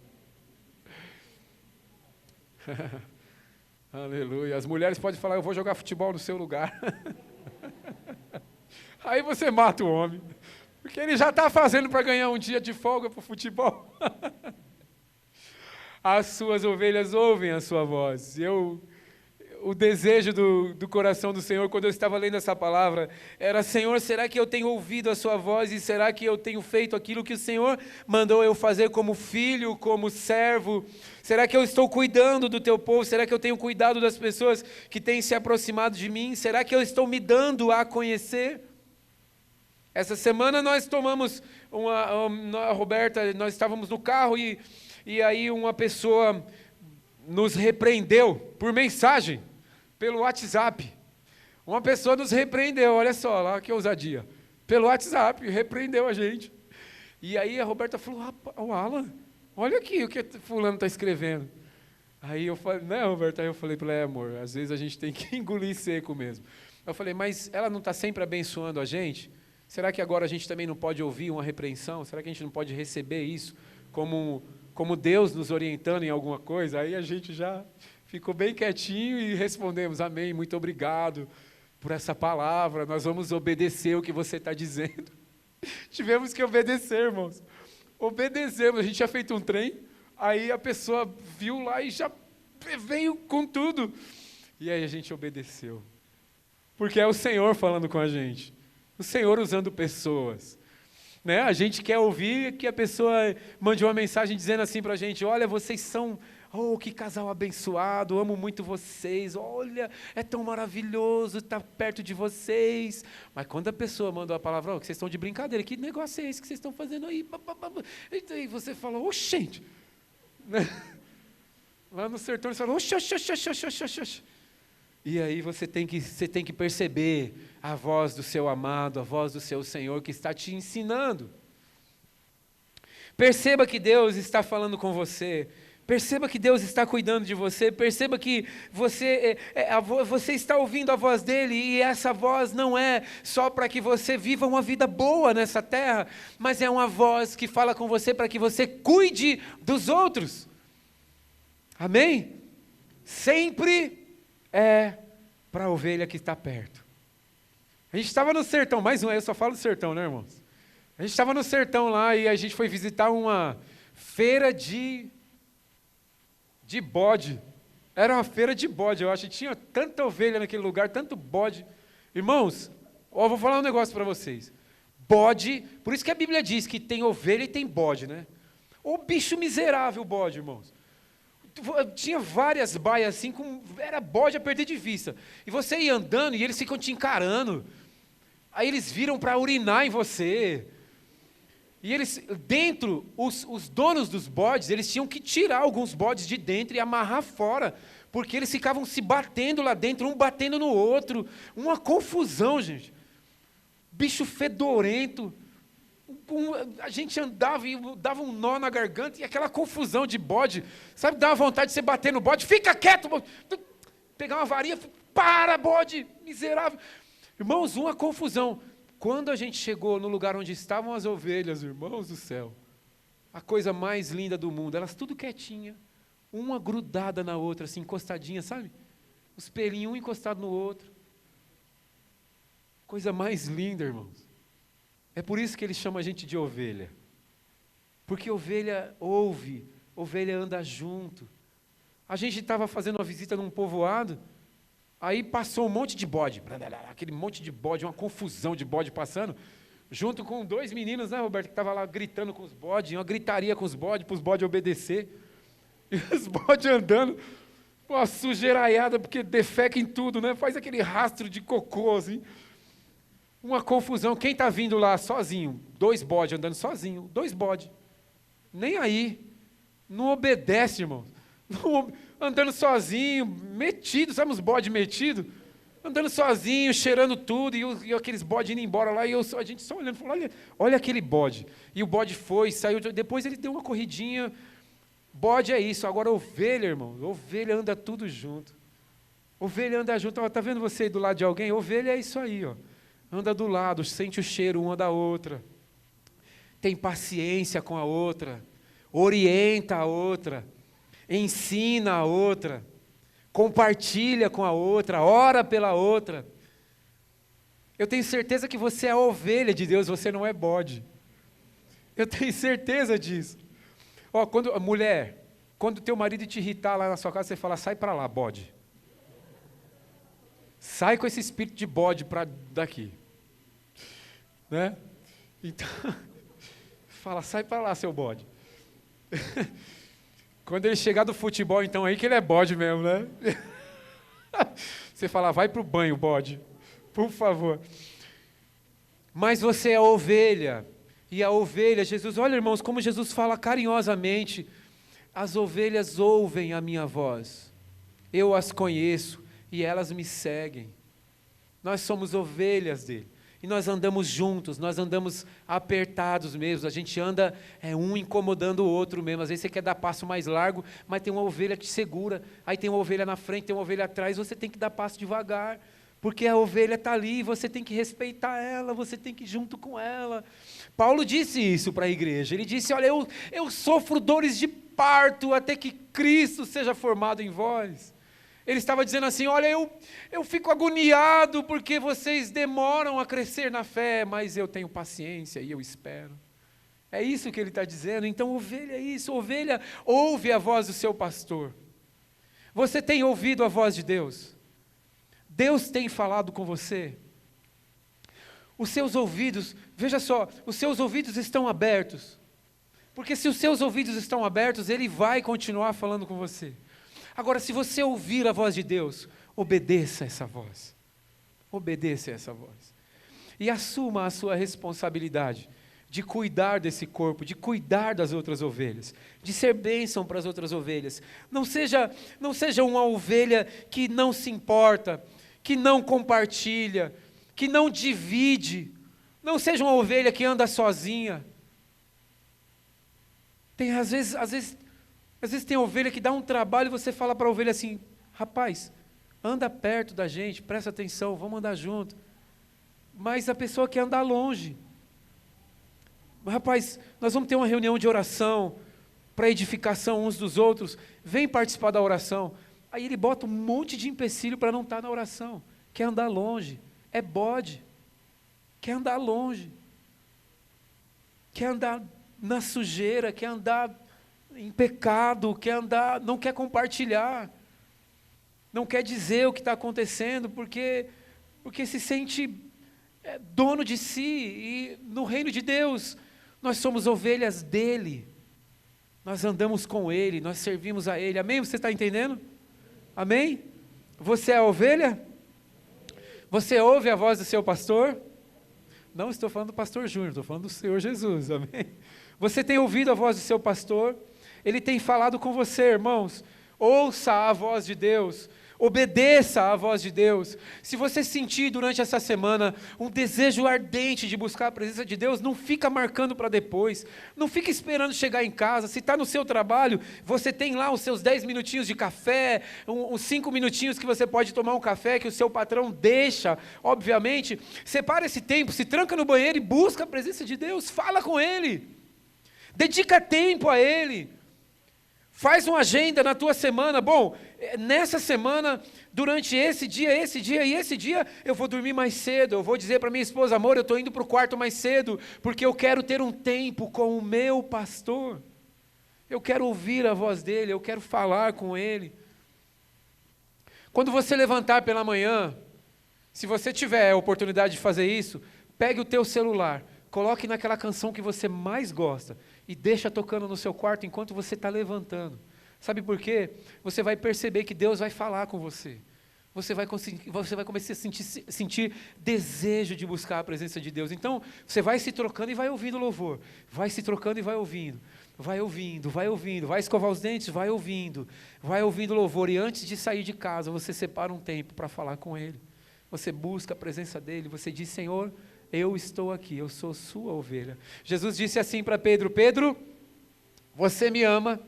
Aleluia. As mulheres podem falar, eu vou jogar futebol no seu lugar. Aí você mata o homem, porque ele já está fazendo para ganhar um dia de folga para o futebol. As suas ovelhas ouvem a sua voz. O desejo do coração do Senhor, quando eu estava lendo essa palavra, era: Senhor, será que eu tenho ouvido a sua voz? E será que eu tenho feito aquilo que o Senhor mandou eu fazer como filho, como servo? Será que eu estou cuidando do teu povo? Será que eu tenho cuidado das pessoas que têm se aproximado de mim? Será que eu estou me dando a conhecer? Essa semana nós tomamos a Roberta, nós estávamos no carro e aí uma pessoa nos repreendeu por mensagem, pelo WhatsApp. Uma pessoa nos repreendeu, olha só, lá que ousadia. Pelo WhatsApp, repreendeu a gente. E aí a Roberta falou: o Alan, olha aqui o que fulano está escrevendo. Aí eu falei, né, Roberta? Aí eu falei para ela: amor, às vezes a gente tem que engolir seco mesmo. Eu falei: mas ela não está sempre abençoando a gente? Será que agora a gente também não pode ouvir uma repreensão? Será que a gente não pode receber isso como Deus nos orientando em alguma coisa? Aí a gente já ficou bem quietinho e respondemos: amém, muito obrigado por essa palavra, nós vamos obedecer o que você está dizendo. Tivemos que obedecer, irmãos. Obedecemos, a gente tinha feito um trem, aí a pessoa viu lá e já veio com tudo. E aí a gente obedeceu. Porque é o Senhor falando com a gente. O Senhor usando pessoas. Né? A gente quer ouvir que a pessoa mande uma mensagem dizendo assim para a gente: olha, vocês são, que casal abençoado, amo muito vocês, olha, é tão maravilhoso estar perto de vocês. Mas quando a pessoa manda a palavra: que vocês estão de brincadeira, que negócio é esse que vocês estão fazendo aí? E aí você fala: gente. Lá no sertão você fala: oxe. E aí você tem que perceber a voz do seu amado, a voz do seu Senhor que está te ensinando. Perceba que Deus está falando com você. Perceba que Deus está cuidando de você. Perceba que você está ouvindo a voz dEle. E essa voz não é só para que você viva uma vida boa nessa terra, mas é uma voz que fala com você para que você cuide dos outros. Amém? Sempre é para a ovelha que está perto. A gente estava no sertão, mais um, eu só falo sertão, né, irmãos? A gente estava no sertão lá e a gente foi visitar uma feira de bode. Era uma feira de bode, eu acho. E tinha tanta ovelha naquele lugar, tanto bode. Irmãos, vou falar um negócio para vocês. Bode, por isso que a Bíblia diz que tem ovelha e tem bode, né? Ô bicho miserável bode, irmãos. Tinha várias baias assim, era bode a perder de vista. E você ia andando e eles ficam te encarando. Aí eles viram para urinar em você. E eles, dentro, os donos dos bodes, eles tinham que tirar alguns bodes de dentro e amarrar fora. Porque eles ficavam se batendo lá dentro, um batendo no outro. Uma confusão, gente. Bicho fedorento. A gente andava e dava um nó na garganta e aquela confusão de bode, sabe, dava vontade de você bater no bode: fica quieto, pegar uma varinha, para bode, miserável. Irmãos, uma confusão. Quando a gente chegou no lugar onde estavam as ovelhas, irmãos do céu, a coisa mais linda do mundo, elas tudo quietinha, uma grudada na outra, assim, encostadinha, sabe, os pelinhos um encostado no outro, coisa mais linda, irmãos. É por isso que ele chama a gente de ovelha. Porque ovelha ouve, ovelha anda junto. A gente estava fazendo uma visita num povoado, Aí passou um monte de bode, aquele monte de bode, uma confusão de bode passando, junto com 2 meninos, né, Roberto, que estavam lá gritando com os bodes, uma gritaria com os bodes, para os bodes obedecer. E os bodes andando, uma sujeiraiada, porque defeca em tudo, né? Faz aquele rastro de cocô, assim. Uma confusão. Quem está vindo lá sozinho? 2 bodes andando sozinho, 2 bodes. Nem aí. Não obedece, irmão. Andando sozinho, metido, sabe os bodes metidos? Andando sozinho, cheirando tudo, e aqueles bodes indo embora lá, e a gente só olhando, falando, olha aquele bode. E o bode foi, saiu, depois ele deu uma corridinha. Bode é isso, agora ovelha, irmão, ovelha anda tudo junto. Ovelha anda junto, está vendo você aí do lado de alguém? Ovelha é isso aí, ó. Anda do lado, sente o cheiro uma da outra. Tem paciência com a outra, orienta a outra, ensina a outra, compartilha com a outra, ora pela outra. Eu tenho certeza que você é a ovelha de Deus, você não é bode. Eu tenho certeza disso. Ó, mulher, quando teu marido te irritar lá na sua casa, você fala, sai para lá, bode. Sai com esse espírito de bode daqui. Né? Então, fala, sai para lá, seu bode. Quando ele chegar do futebol, então, aí que ele é bode mesmo, né? Você fala, vai para o banho, bode, por favor. Mas você é a ovelha, e a ovelha, Jesus, olha, irmãos, como Jesus fala carinhosamente, as ovelhas ouvem a minha voz, eu as conheço, e elas me seguem. Nós somos ovelhas dele. E nós andamos juntos, nós andamos apertados mesmo, a gente anda um incomodando o outro mesmo. Às vezes você quer dar passo mais largo, mas tem uma ovelha que te segura, aí tem uma ovelha na frente, tem uma ovelha atrás, você tem que dar passo devagar, porque a ovelha está ali, você tem que respeitar ela, você tem que ir junto com ela. Paulo disse isso para a igreja, ele disse, olha, eu sofro dores de parto até que Cristo seja formado em vós. Ele estava dizendo assim, olha, eu fico agoniado porque vocês demoram a crescer na fé, mas eu tenho paciência e eu espero. É isso que ele está dizendo. Então, ovelha é isso, ovelha ouve a voz do seu pastor. Você tem ouvido a voz de Deus? Deus tem falado com você? Os seus ouvidos, veja só, os seus ouvidos estão abertos. Porque se os seus ouvidos estão abertos, Ele vai continuar falando com você. Agora, se você ouvir a voz de Deus, obedeça essa voz. Obedeça essa voz. E assuma a sua responsabilidade de cuidar desse corpo, de cuidar das outras ovelhas, de ser bênção para as outras ovelhas. Não seja uma ovelha que não se importa, que não compartilha, que não divide. Não seja uma ovelha que anda sozinha. Às vezes tem ovelha que dá um trabalho e você fala para a ovelha assim, rapaz, anda perto da gente, presta atenção, vamos andar junto. Mas a pessoa quer andar longe. Rapaz, nós vamos ter uma reunião de oração, para edificação uns dos outros, vem participar da oração. Aí ele bota um monte de empecilho para não estar na oração. Quer andar longe, é bode. Quer andar longe. Quer andar na sujeira, quer andar em pecado, não quer compartilhar, não quer dizer o que está acontecendo, porque se sente dono de si, e no reino de Deus, nós somos ovelhas dEle, nós andamos com Ele, nós servimos a Ele, amém? Você está entendendo? Amém? Você é a ovelha? Você ouve a voz do seu pastor? Não estou falando do pastor Júnior, estou falando do Senhor Jesus, amém? Você tem ouvido a voz do seu pastor? Ele tem falado com você, irmãos. Ouça a voz de Deus. Obedeça à voz de Deus. Se você sentir durante essa semana um desejo ardente de buscar a presença de Deus, não fica marcando para depois. Não fica esperando chegar em casa. Se está no seu trabalho, você tem lá os seus 10 minutinhos de café, uns 5 minutinhos que você pode tomar um café, que o seu patrão deixa, obviamente. Separa esse tempo, se tranca no banheiro e busca a presença de Deus. Fala com Ele. Dedica tempo a Ele. Faz uma agenda na tua semana. Bom, nessa semana, durante esse dia, eu vou dormir mais cedo. Eu vou dizer para minha esposa, amor, eu estou indo para o quarto mais cedo, porque eu quero ter um tempo com o meu pastor. Eu quero ouvir a voz dele, eu quero falar com ele. Quando você levantar pela manhã, se você tiver a oportunidade de fazer isso, pegue o teu celular, coloque naquela canção que você mais gosta e deixa tocando no seu quarto enquanto você está levantando. Sabe por quê? Você vai perceber que Deus vai falar com você. Você vai começar a sentir desejo de buscar a presença de Deus. Então, você vai se trocando e vai ouvindo louvor. Vai se trocando e vai ouvindo. Vai ouvindo, vai ouvindo. Vai escovar os dentes, vai ouvindo. Vai ouvindo louvor. E antes de sair de casa, você separa um tempo para falar com Ele. Você busca a presença dEle. Você diz, Senhor, eu estou aqui, eu sou sua ovelha. Jesus disse assim para Pedro, Pedro, você me ama?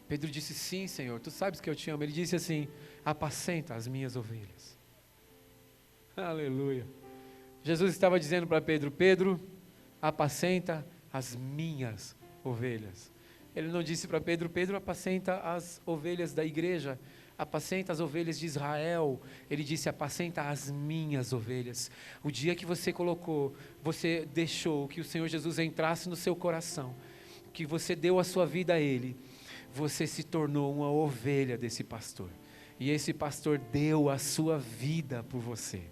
Pedro disse, sim, Senhor, tu sabes que eu te amo. Ele disse assim, apacenta as minhas ovelhas. Aleluia. Jesus estava dizendo para Pedro, Pedro, apacenta as minhas ovelhas. Ele não disse para Pedro, Pedro, apacenta as ovelhas da igreja, apacenta as ovelhas de Israel. Ele disse, apacenta as minhas ovelhas. O dia que você deixou que o Senhor Jesus entrasse no seu coração, que você deu a sua vida a Ele, você se tornou uma ovelha desse pastor. E esse pastor deu a sua vida por você.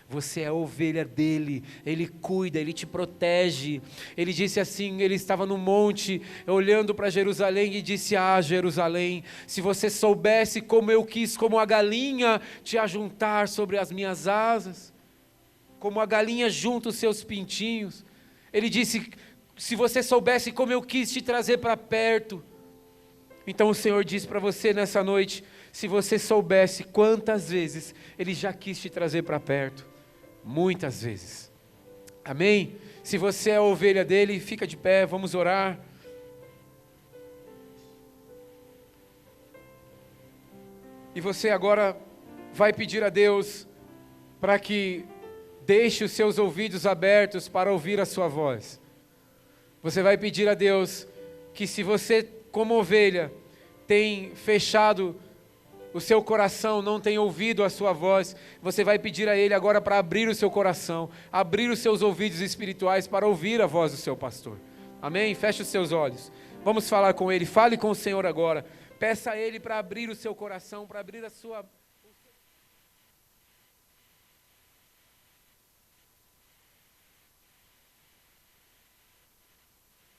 Você é a ovelha dele, ele cuida, ele te protege. Ele disse assim, ele estava no monte, olhando para Jerusalém e disse, Jerusalém, se você soubesse como eu quis, como a galinha te ajuntar sobre as minhas asas, como a galinha junta os seus pintinhos. Ele disse, se você soubesse como eu quis te trazer para perto. Então o Senhor diz para você nessa noite, se você soubesse quantas vezes Ele já quis te trazer para perto, muitas vezes, amém? Se você é a ovelha dEle, fica de pé, vamos orar. E você agora vai pedir a Deus para que deixe os seus ouvidos abertos para ouvir a sua voz. Você vai pedir a Deus que se você, como ovelha, tem fechado o seu coração, não tem ouvido a sua voz, você vai pedir a Ele agora para abrir o seu coração, abrir os seus ouvidos espirituais para ouvir a voz do seu pastor. Amém? Feche os seus olhos. Vamos falar com Ele. Fale com o Senhor agora. Peça a Ele para abrir o seu coração, para abrir a sua